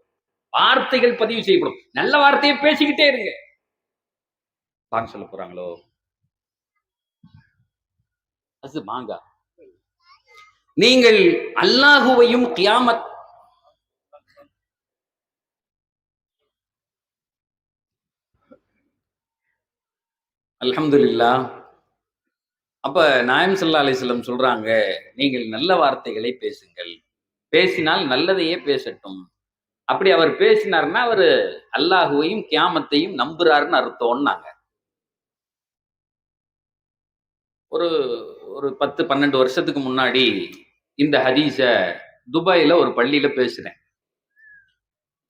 வார்த்தைகள் பதிவு செய்யப்படும். நல்ல வார்த்தையை பேசிக்கிட்டே இருங்க. பாங்க சொல்ல போறாங்களோ, அது மாங்கா. நீங்கள் அல்லாஹுவையும் கியாமத் அல்ஹம்துலில்லாஹ். அப்ப நாயம் ஸல்லல்லாஹு அலைஹி வஸல்லம் சொல்றாங்க, நீங்கள் நல்ல வார்த்தைகளை பேசுங்கள், பேசினால் நல்லதையே பேசட்டும். அப்படி அவர் பேசினார்னா அவரு அல்லாஹுவையும் கியாமத்தையும் நம்புறாருன்னு அர்த்தம்னாங்க. ஒரு ஒரு 10-12 வருஷத்துக்கு முன்னாடி இந்த ஹதீஸ துபாயில ஒரு பள்ளியில பேசுறேன்.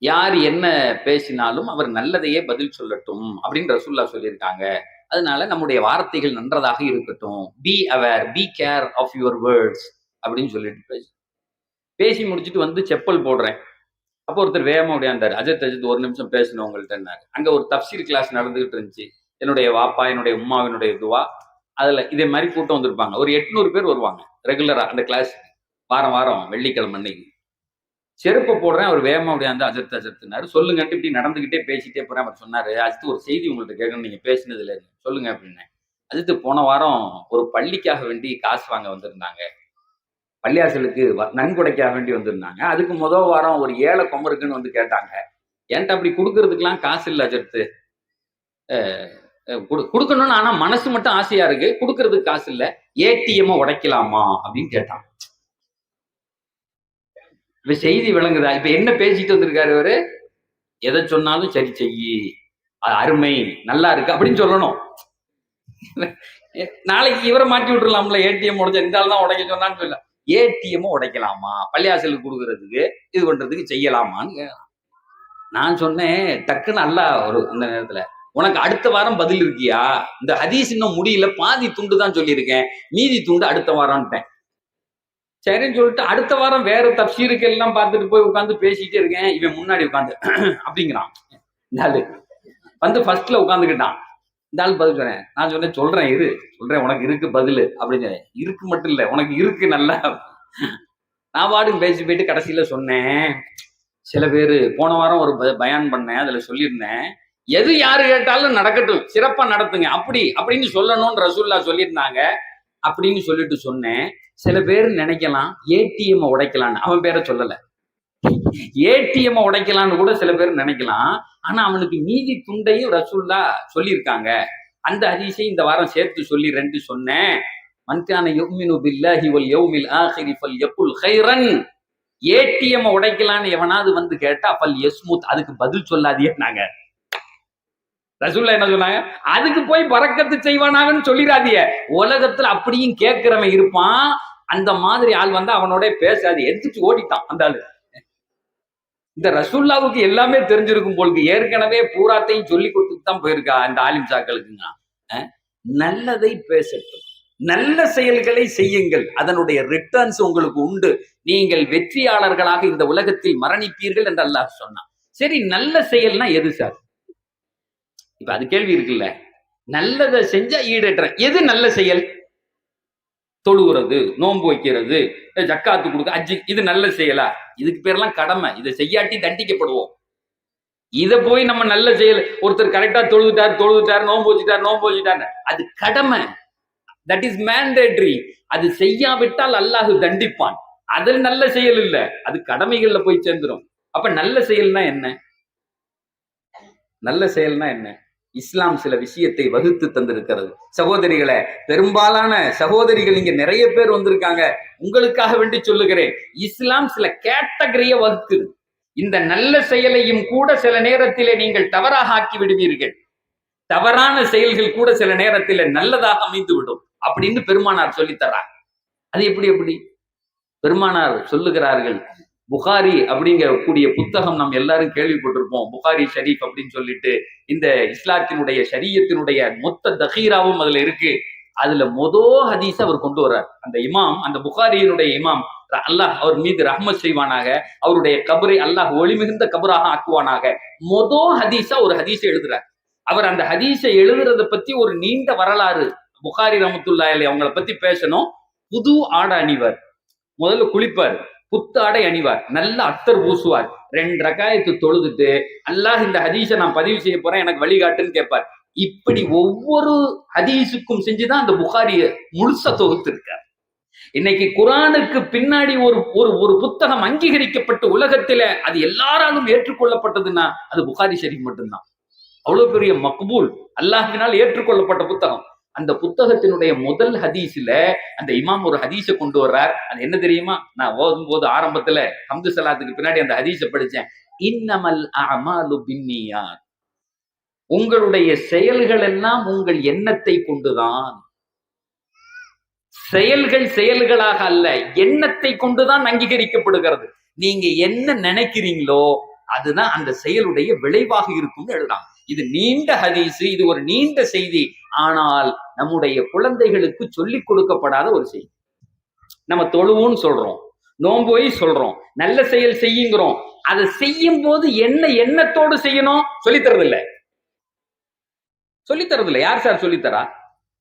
யார் என்ன பேசினாலும் அவர் நல்லதையே பதில் சொல்லட்டும் அப்படின்னு ரசூலுல்லாஹ் சொல்லியிருக்காங்க. அதனால நம்முடைய வார்த்தைகள் நன்றதாக இருக்கட்டும். Be aware, be care of your words அப்படின்னு சொல்லிட்டு பேசி முடிச்சுட்டு வந்து செப்பல் போடுறேன். அப்போ ஒருத்தர் வேகமா ஓடியாந்தாரு, அஜத் ஒரு நிமிஷம் பேசணும் உங்கள்கிட்ட. அங்க ஒரு தப்சீர் கிளாஸ் நடந்துகிட்டு இருந்துச்சு. என்னுடைய வாப்பா, என்னுடைய உம்மாவினுடைய துவா, அதுல இதே மாதிரி கூட்டம் வந்திருப்பாங்க. ஒரு 800 பேர் வருவாங்க ரெகுலரா அந்த கிளாஸ், வாரம் வாரம் வெள்ளிக்கிழமை அன்னைக்கு. செருப்பை போடுறேன், அவர் வேகமா ஓடியாந்து அஜத்துனாரு. சொல்லுங்கன்ட்டு இப்படி நடந்துகிட்டே பேசிட்டே போறேன். அவர் சொன்னாரு, அஜித் ஒரு செய்தி உங்கள்கிட்ட கேட்கணும், நீங்க பேசினதுல சொல்லுங்க அப்படின்னேன். அஜித் போன வாரம் ஒரு பள்ளிக்காக வேண்டி காசு வாங்க வந்திருந்தாங்க, பள்ளியாசலுக்கு நன்கொடைக்காக வேண்டி வந்திருந்தாங்க. அதுக்கு முதல் வாரம் ஒரு ஏழை கொமருக்குன்னு வந்து கேட்டாங்க. என்கிட்ட அப்படி கொடுக்கறதுக்கெல்லாம் காசு இல்லை அஜித், கொடுக்கணும்னு ஆனா மனசு மட்டும் ஆசையா இருக்கு, கொடுக்கறதுக்கு காசு இல்ல, ஏடிஎம் உடைக்கலாமா அப்படின்னு கேட்டான். இப்ப செய்தி விளங்குதா? இப்ப என்ன பேசிட்டு வந்திருக்காரு அவரு? எதை சொன்னாலும் சரி செய்யி, அருமை, நல்லா இருக்கு அப்படின்னு சொல்லணும். நாளைக்கு இவரை மாட்டி விட்டுருலாம்ல, ஏடிஎம் உடைச்ச இந்த ஆள் தான் உடைக்க சொன்னான்னு சொல்ல, ஏடிஎம் உடைக்கலாமா, பள்ளியாசலுக்கு கொடுக்கறதுக்கு இது பண்றதுக்கு செய்யலாமான்னு. நான் சொன்னேன் டக்குன்னு அல்ல ஒரு அந்த நேரத்துல, உனக்கு அடுத்த வாரம் பதில் இருக்கியா? இந்த ஹதீஸ் இன்னும் முடியல, பாதி துண்டு தான் சொல்லியிருக்கேன், மீதி துண்டு அடுத்த வாரம்ட்டேன். சரின்னு சொல்லிட்டு அடுத்த வாரம் வேற தப்சீருக்கு எல்லாம் பார்த்துட்டு போய் உட்காந்து பேசிட்டே இருக்கேன். இவன் முன்னாடி உட்காந்து அப்படிங்கிறான். இந்த ஆளு வந்து ஃபர்ஸ்ட்ல உட்காந்துக்கிட்டான். இந்த ஆள் பதில் சொன்னேன். நான் சொன்னேன், சொல்றேன் இரு, சொல்றேன், உனக்கு இருக்கு பதில் அப்படின்னு. இருக்கு மட்டும் இல்ல, உனக்கு இருக்கு நல்லா. நான் பாட்டுக்கு பேசி போயிட்டு கடைசியில சொன்னேன், சில பேர் போன வாரம் ஒரு பயான் பண்ணேன், அதுல சொல்லியிருந்தேன், எது யாரு கேட்டாலும் நடக்கட்டும், சிறப்பா நடத்துங்க அப்படி அப்படின்னு சொல்லணும்னு ரசூலுல்லாஹ் சொல்லியிருந்தாங்க அப்படின்னு சொல்லிட்டு சொன்னேன். சில பேர் நினைக்கலாம் ஏடிஎம் உடைக்கலான்னு, அவன் பேரை சொல்லல, ஏடிஎம் உடைக்கலான்னு கூட சில பேர் நினைக்கலாம். ஆனா அவனுக்கு மீதி துண்டையும் ரசூலுல்லாஹ் சொல்லியிருக்காங்க. அந்த ஹதீஸை இந்த வாரம் சேர்த்து சொல்லி 2 சொன்னேன். மன் கான யுமினு பில்லாஹி வல் யௌமில் ஆகிரி ஃபல்யகுல் கைரன். ஏடிஎம் உடைக்கலான்னு எவனாவது வந்து கேட்டா அப்பல் எஸ்மூத், அதுக்கு பதில் சொல்லாதே நாங்க. ரசூல்லா என்ன சொன்னாங்க? அதுக்கு போய் பரக்கத்து செய்வானாங்கன்னு சொல்லிடாதீங்க. உலகத்துல அப்படியும் கேட்கிறவன் இருப்பான். அந்த மாதிரி ஆள் வந்து அவனோட பேசாது, எடுத்துட்டு ஓடிட்டான் அந்த ஆளு. இந்த ரசூல்லாவுக்கு எல்லாமே தெரிஞ்சிருக்கும் போலுக்கு, ஏற்கனவே பூராத்தையும் சொல்லி கொடுத்துட்டு தான் போயிருக்கா இந்த ஆலிம் சாக்களுக்குங்க. நல்லதை பேசட்டும், நல்ல செயல்களை செய்யுங்கள், அதனுடைய ரிட்டர்ன்ஸ் உங்களுக்கு உண்டு, நீங்கள் வெற்றியாளர்களாக இந்த உலகத்தில் மரணிப்பீர்கள் என்று அல்லாஹ் சொன்னான். சரி, நல்ல செயல்னா எது சார்? இப்ப அது கேள்வி இருக்குல்ல. நல்லதை செஞ்சா ஈடேற்ற எது நல்ல செயல்? தொழுகிறது, நோன்பு வைக்கிறது, ஜக்காத்து கொடுக்க, அஜி, இது நல்ல செயலா? இதுக்கு பேர்லாம் கடமை. இதை செய்யாட்டி தண்டிக்கப்படுவோம். இதை போய் நம்ம நல்ல செயல், ஒருத்தர் கரெக்டா தொழுதுட்டார், நோன்பு வச்சுட்டார், அது கடமை. That is mandatory. அது செய்யாவிட்டால் அல்லாஹ் தண்டிப்பான். அது நல்ல செயல் இல்ல, அது கடமைகள்ல போய் சேர்ந்துடும். அப்ப நல்ல செயல்னா என்ன? நல்ல செயல்னா என்ன? இஸ்லாம் சில விஷயத்தை வகுத்து தந்திருக்கிறது. சகோதரிகளை, பெரும்பாலான சகோதரிகள் இங்க நிறைய பேர் வந்திருக்காங்க, உங்களுக்காக வேண்டி சொல்லுகிறேன். இஸ்லாம் சில கேட்டகரிய வகுக்குது. இந்த நல்ல செயலையும் கூட சில நேரத்திலே நீங்கள் தவறாக ஆக்கி விடுவீர்கள். தவறான செயல்கள் கூட சில நேரத்தில் நல்லதாக அமைந்து விடும் அப்படின்னு பெருமானார் சொல்லித்தர்றாங்க. அது எப்படி? பெருமானார் சொல்லுகிறார்கள். புகாரி அப்படிங்கக்கூடிய புத்தகம் நம்ம எல்லாரும் கேள்விப்பட்டிருப்போம். புகாரி ஷரீஃப் அப்படின்னு சொல்லிட்டு, இந்த இஸ்லாத்தினுடைய ஷரியத்தினுடைய மொத்த தஹீராவும் அதுல இருக்கு. அதுல ஹதீஸ் அவர் கொண்டு வர்றார். அந்த இமாம், அந்த புகாரியினுடைய இமாம், அல்லாஹ் அவர் மீது ரஹ்மத் செய்வானாக, அவருடைய கபரை அல்லாஹ் ஒளிமிகுந்த கபராக ஆக்குவானாக, ஹதீஸா ஒரு ஹதீஸை எழுதுறார். அவர் அந்த ஹதீஸை எழுதுறத பத்தி ஒரு நீண்ட வரலாறு. புகாரி ரஹ்மத்துல்லாஹி அலைஹி அவங்களை பத்தி பேசணும். புது ஆடை அணிவர், முதல்ல குளிப்பார், புத்தாடை அணிவார், நல்ல அத்தர் பூசுவார், 2 ரகாயத்து தொழுதுட்டு அல்லாஹ் இந்த ஹதீஸை நான் பதிவு செய்ய போறேன், எனக்கு வழிகாட்டுன்னு கேட்பார். இப்படி ஒவ்வொரு ஹதீஸுக்கும் செஞ்சுதான் அந்த புகாரிய முழுசா தொகுத்து இருக்கார். இன்னைக்கு குரானுக்கு பின்னாடி ஒரு ஒரு புத்தகம் அங்கீகரிக்கப்பட்டு உலகத்தில அது எல்லாராலும் ஏற்றுக்கொள்ளப்பட்டதுன்னா அது புகாரி ஷரீஃப் மட்டும்தான். அவ்வளவு பெரிய மக்பூல், அல்லாஹ்வினால் ஏற்றுக்கொள்ளப்பட்ட புத்தகம். அந்த புத்தகத்தினுடைய முதல் ஹதீஸ்ல அந்த இமாம் ஒரு ஹதீஸை கொண்டு வர்றார். அது என்ன தெரியுமா? நான் ஓதும் போது ஆரம்பத்துல ஹம்து ஸலாத்துக்கு பின்னாடி அந்த ஹதீஸை படிச்சேன். இன்னமல் அஅமாலு பின்னியாத், உங்களுடைய செயல்கள் எல்லாம் உங்கள் எண்ணத்தை கொண்டுதான். செயல்கள் செயல்களாக அல்ல, எண்ணத்தை கொண்டுதான் அங்கீகரிக்கப்படுகிறது. நீங்க என்ன நினைக்கிறீங்களோ அதுதான் அந்த செயலுடைய விளைவாக இருக்கும்னு எழுதுறாங்க. இது நீண்ட ஹதீஸ், இது ஒரு நீண்ட செய்தி. ஆனால் நம்முடைய குழந்தைகளுக்கு சொல்லிக் கொடுக்கப்படாத ஒரு செய்தி. நம்ம தொழுவோன்னு சொல்றோம், நோன்போய் சொல்றோம், நல்ல செயல் செய்யுங்கிறோம். அதை செய்யும் போது என்ன எண்ணத்தோடு செய்யணும் சொல்லித்தரது இல்லை. யார் சார் சொல்லித்தரா?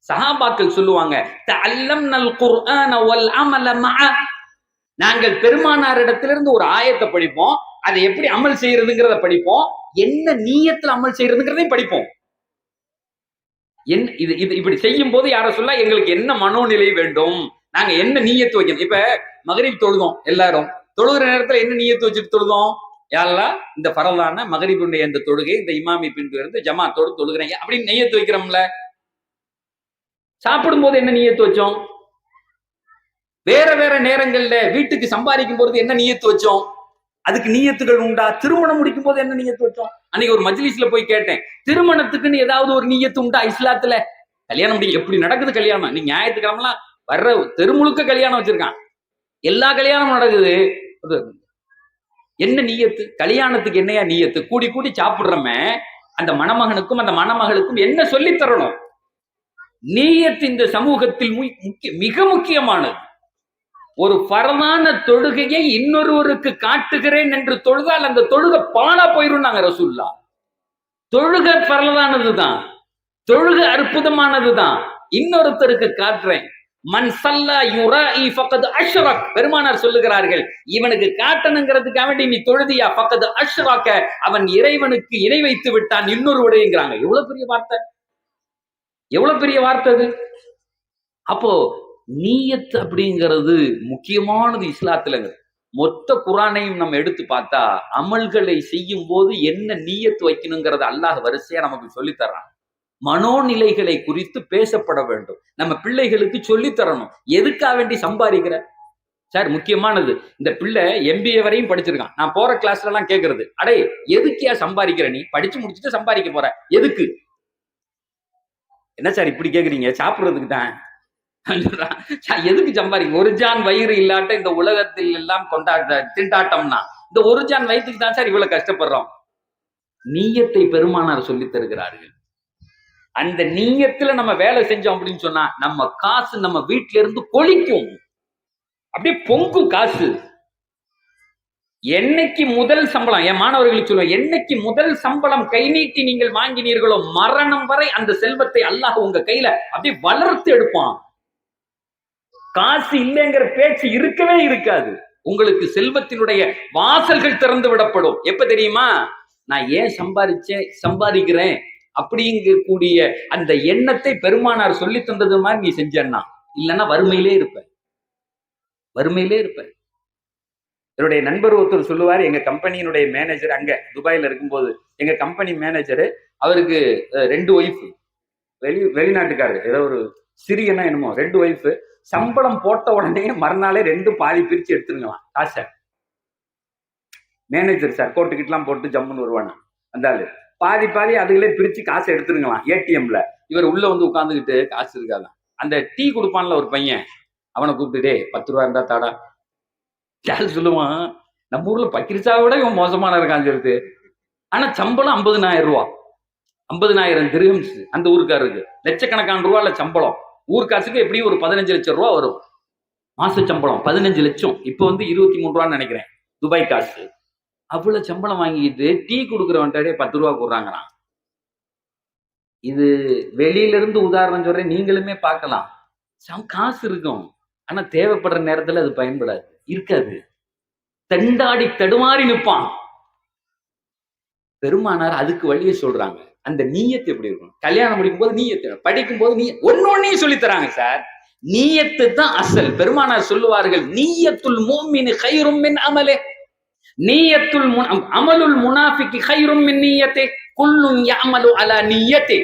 சஹாபாக்கள் சொல்லுவாங்க, தஅல்லம்னல் குர்ஆன வல் அமல மஅ. நாங்கள் பெருமானாரிடத்திலிருந்து ஒரு ஆயத்தை படிப்போம், அதை எப்படி அமல் செய்யறதுங்கிறத படிப்போம், என்ன நீயத்துல அமல் செய்யறதுங்கிறதையும் படிப்போம். இது இப்படி செய்யும் போது யார சொல்ல, எங்களுக்கு என்ன மனோநிலை வேண்டும், நாங்க என்ன நீயத்து வைக்கணும். இப்ப மகரிப் தொழுதோம், எல்லாரும் தொழுகிற நேரத்துல என்ன நீயத்து வச்சுட்டு தொழுதோம்? யாரெல்லாம் இந்த பரலான மகரிபுடைய இந்த தொழுகை, இந்த இமாமி பின்பு ஜமாத்தோடு தொழுகிறீங்க அப்படின்னு நீயத்து வைக்கிறோம்ல. சாப்பிடும் போது என்ன நீயத்து வச்சோம்? வேற வேற நேரங்கள்ல வீட்டுக்கு சம்பாதிக்கும் போது என்ன நீயத்து வச்சோம்? அதுக்கு நீயத்துகள் உண்டா? திருமணம் முடிக்கும் போது என்ன நீயத்து வச்சோம்? அன்னைக்கு ஒரு மஜ்லிஸ்ல போய் கேட்டேன், திருமணத்துக்குன்னு ஏதாவது ஒரு நீயத்து உண்டா இஸ்லாத்துல? கல்யாணம் முடியும் எப்படி நடக்குது கல்யாணம்? நீ ஞாயிற்றுக்கிழமெல்லாம் வர்ற தெருமுழுக்க கல்யாணம் வச்சிருக்கான், எல்லா கல்யாணமும் நடக்குது. என்ன நீயத்து? கல்யாணத்துக்கு என்னையா நீயத்து? கூடி கூடி சாப்பிடுறமே அந்த மணமகனுக்கும் அந்த மணமகளுக்கும் என்ன சொல்லி தரணும்? நீயத்து இந்த சமூகத்தில் மிக முக்கியமானது. ஒரு பரவான தொழுகையை இன்னொருவருக்கு காட்டுகிறேன் என்று தொழுதால் அந்த தொழுகை பாழா போயிருந்தாங்க ரசூல்லா. தொழுகை பரவானதுதான், தொழுகை அற்புதமானதுதான். இன்னொருத்தருக்கு காட்டுறேன், மன் ஸல்லா யுராஇ ஃபக்கத் அஷ்ரக். பெருமானார் சொல்லுகிறார்கள், இவனுக்கு காட்டணுங்கிறதுக்காக வேண்டி நீ தொழுதியா, ஃபக்கத் அஷ்ரக, அவன் இறைவனுக்கு இணை வைத்து விட்டான், இன்னொரு விடைங்கிறாங்க. எவ்வளவு பெரிய வார்த்தை, எவ்வளவு பெரிய வார்த்தை அது. அப்போ நீயத் அப்படிங்கிறது முக்கியமானது இஸ்லாத்துல. மொத்த குரானையும் நம்ம எடுத்து பார்த்தா அமல்களை செய்யும் போது என்ன நீயத் வைக்கணுங்கிறத அல்லாஹ் வரிசையா நமக்கு சொல்லித்தர்றான். மனோநிலைகளை குறித்து பேசப்பட வேண்டும், நம்ம பிள்ளைகளுக்கு சொல்லி தரணும். எதுக்காக வேண்டி சம்பாதிக்கிற? சார் முக்கியமானது, இந்த பிள்ளை MBA வரையும் படிச்சிருக்கான். நான் போற கிளாஸ்ல எல்லாம் கேட்கறது, அடே எதுக்கியா சம்பாதிக்கிற, நீ படிச்சு முடிச்சுட்டு சம்பாதிக்க போற, எதுக்கு? என்ன சார் இப்படி கேக்குறீங்க? சாப்பிடுறதுக்கு தான். எதுக்கு சம்பாதிக்க? ஒரு ஜான் வயிறு இல்லாட்ட இந்த உலகத்தில் எல்லாம் திண்டாட்டம்னா இந்த ஒரு ஜான் வயிற்றுக்கு தான் சார் இவ்வளவு கஷ்டப்படுறோம். நீயத்தை பெருமானார் சொல்லித் தருகிறார்கள். அந்த நீயத்துல நம்ம வேலை செஞ்சோம் அப்படின்னு சொன்னா நம்ம காசு நம்ம வீட்டுல இருந்து கொளிக்கும், அப்படியே பொங்கும் காசு. என்னைக்கு முதல் சம்பளம், என் மாணவர்களுக்கு சொல்லுவேன், என்னைக்கு முதல் சம்பளம் கை நீட்டி நீங்கள் வாங்கினீர்களோ மரணம் வரை அந்த செல்வத்தை அல்லாஹ் உங்க கையில அப்படியே வளர்த்து எடுப்பான். காசு இல்லைங்கிற பேச்சு இருக்கவே இருக்காது. உங்களுக்கு செல்வத்தினுடைய வாசல்கள் திறந்து விடப்படும். எப்ப தெரியுமா? நான் ஏன் சம்பாதிக்கிறேன் அப்படிங்கக்கூடிய அந்த எண்ணத்தை பெருமானார் சொல்லி தந்தது மாதிரி நீ செஞ்சன்னா, இல்லைன்னா வறுமையிலே இருப்ப. என்னுடைய நண்பர் ஒருத்தர் சொல்லுவார், எங்க கம்பெனியினுடைய மேனேஜர் அங்க துபாயில இருக்கும்போது, எங்க கம்பெனி மேனேஜரு, அவருக்கு 2 ஒய்ஃப், வெளிநாட்டுக்காரரு, ஏதோ ஒரு சிறியனா என்னமோ 2 ஒய்ஃப். சம்பளம் போட்ட உடனே மறுநாளே 2 பாதி பிரிச்சு எடுத்துருங்களாம் காசை. மேனேஜர் சார் கோட்டுக்கிட்டலாம் போட்டு ஜம்முன்னு வருவானா அந்த ஆளு, பாதி அதுகளே பிரிச்சு காசை எடுத்துருங்களாம் ஏடிஎம்ல. இவர் உள்ள வந்து உட்காந்துக்கிட்டு காசு இருக்காதான். அந்த டீ கொடுப்பான்ல ஒரு பையன், அவனை கூப்பிட்டுட்டே 10 ரூபா இருந்தா தாடா. யாரு சொல்லுவான், நம்ம ஊர்ல பக்கிரிசாவை விட இவன் மோசமான இருக்கான்னு சொல்லிட்டு. ஆனா சம்பளம் 50,000 ரூபா, 50,000 திர்ஹம்ஸ் அந்த ஊருக்காருக்கு. லட்சக்கணக்கான ரூபாய்ல சம்பளம். ஊர்காசுக்கு எப்படியும் ஒரு 15 லட்சம் ரூபா வரும் மாச சம்பளம். 15 லட்சம் இப்ப வந்து 23 ரூபான்னு நினைக்கிறேன் துபாய் காசு. அவ்வளவு சம்பளம் வாங்கிட்டு டீ கொடுக்குறவன்ட்டே 10 ரூபா கொடுறாங்களாம். இது வெளியில இருந்து உதாரணம் சொல்றேன், நீங்களுமே பார்க்கலாம். காசு இருக்கும், ஆனா தேவைப்படுற நேரத்துல அது பயன்படாது, இருக்காது. தண்டாடி தடுமாறி நிற்பான். பெருமானார் அதுக்கு வழியை சொல்றாங்க. அந்த நீயத்து எப்படி இருக்கும்? கல்யாணம் முடிக்கும் போது நீயத்து, படிக்கும் போது நீ ஒன்னொன்னையும் சொல்லி தராங்க சார். நீயத்து தான் அசல். பெருமானார் சொல்லுவார்கள், நீயத்துல் முஃமினி கைரும் மின் அமலே, நீயத்துல் அமலுல் முனாஃபிகி கைரும் மின் நீயத்தே, குல்லுன் யஅமலு அலா நீயத்தே.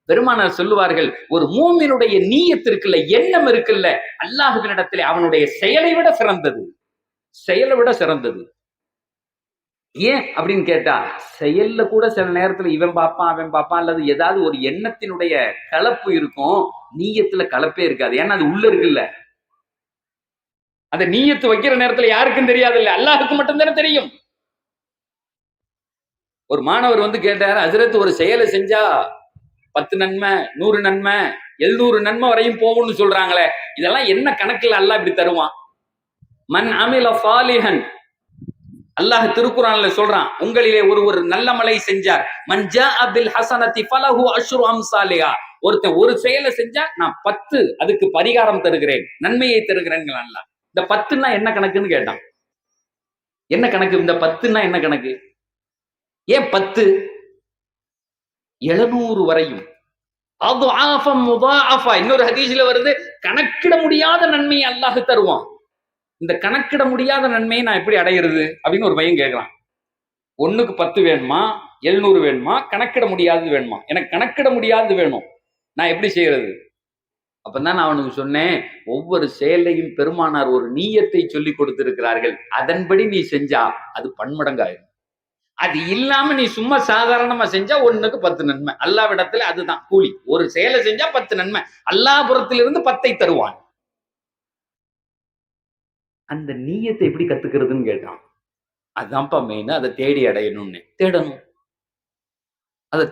பெருமானார் சொல்லுவார்கள், ஒரு மூமினுடைய நீயத்து இருக்குல்ல, எண்ணம் இருக்குல்ல, அல்லாஹ்வினிடத்திலே அவனுடைய செயலை விட சிறந்தது. ஏன் அப்படின்னு கேட்டா, செயல்ல கூட சில நேரத்துல இவன் பார்ப்பான் அவன் பார்ப்பான், அல்லது ஏதாவது ஒரு எண்ணத்தினுடைய கலப்பு இருக்கும், நீயத்துல கலப்பே இருக்காது. ஏன்னா அது உள்ள இருக்குல்ல. அந்த நீயத்து வைக்கிற நேரத்துல யாருக்கும் தெரியாது, இல்ல அல்லாஹுக்கு மட்டும்தானே தெரியும். ஒரு மாணவர் வந்து கேட்டார், ஹஜ்ரத் ஒரு செயலை செஞ்சா 10 நன்மை 100 நன்மை 700 நன்மை வரையும் போகும்னு சொல்றாங்களே, இதெல்லாம் என்ன கணக்குல அல்லாஹ் இப்படி தருவான்? மன் அமில சாலிஹன், அல்லாஹ் திருக்குர்ஆன்ல சொல்றான், உங்களிலே ஒரு நல்ல மலை செஞ்சார், மன் ஜாஅ பில் ஹஸனதி ஃபலஹு அஷ்ரு அம்சாலிஹா, ஒருத்தன் ஒரு செயலை செஞ்சா நான் 10 அதுக்கு பரிகாரம் தருகிறேன், நன்மையை தருகிறேன் அல்லாஹ். இந்த 10ன்னா என்ன கணக்குன்னு கேட்டான். என்ன கணக்கு இந்த 10ன்னா என்ன கணக்கு? ஏன் 10? 700 வரையும். இன்னொரு ஹதீஸ்ல வருது, கணக்கிட முடியாத நன்மையை அல்லாஹ் தருவான். இந்த கணக்கிட முடியாத நன்மையை நான் எப்படி அடையிறது அப்படின்னு ஒரு பையன் கேட்கலாம். 1க்கு 10 வேணுமா, 700 வேணுமா, கணக்கிட முடியாதது வேணுமா? எனக்கு கணக்கிட முடியாதது வேணும், நான் எப்படி செய்யறது? அப்பதான் நான் அவனுக்கு சொன்னேன், ஒவ்வொரு செயலையும் பெருமானார் ஒரு நீயத்தை சொல்லி கொடுத்திருக்கிறார்கள், அதன்படி நீ செஞ்சா அது பன்மடங்காயிரும். அது இல்லாம நீ சும்மா சாதாரணமா செஞ்சா 1க்கு 10 நன்மை, அல்லாஹ்விடத்துல அதுதான் கூலி. ஒரு செயலை செஞ்சா 10 நன்மை, அல்லாஹ் புறத்திலிருந்து 10ஐ தருவான். அந்த நீயத்தை எப்படி கத்துக்கிறதுன்னு கேட்டான். அதுதான்ப்பா மெயின். அதை தேடி அடையணும்னு அதை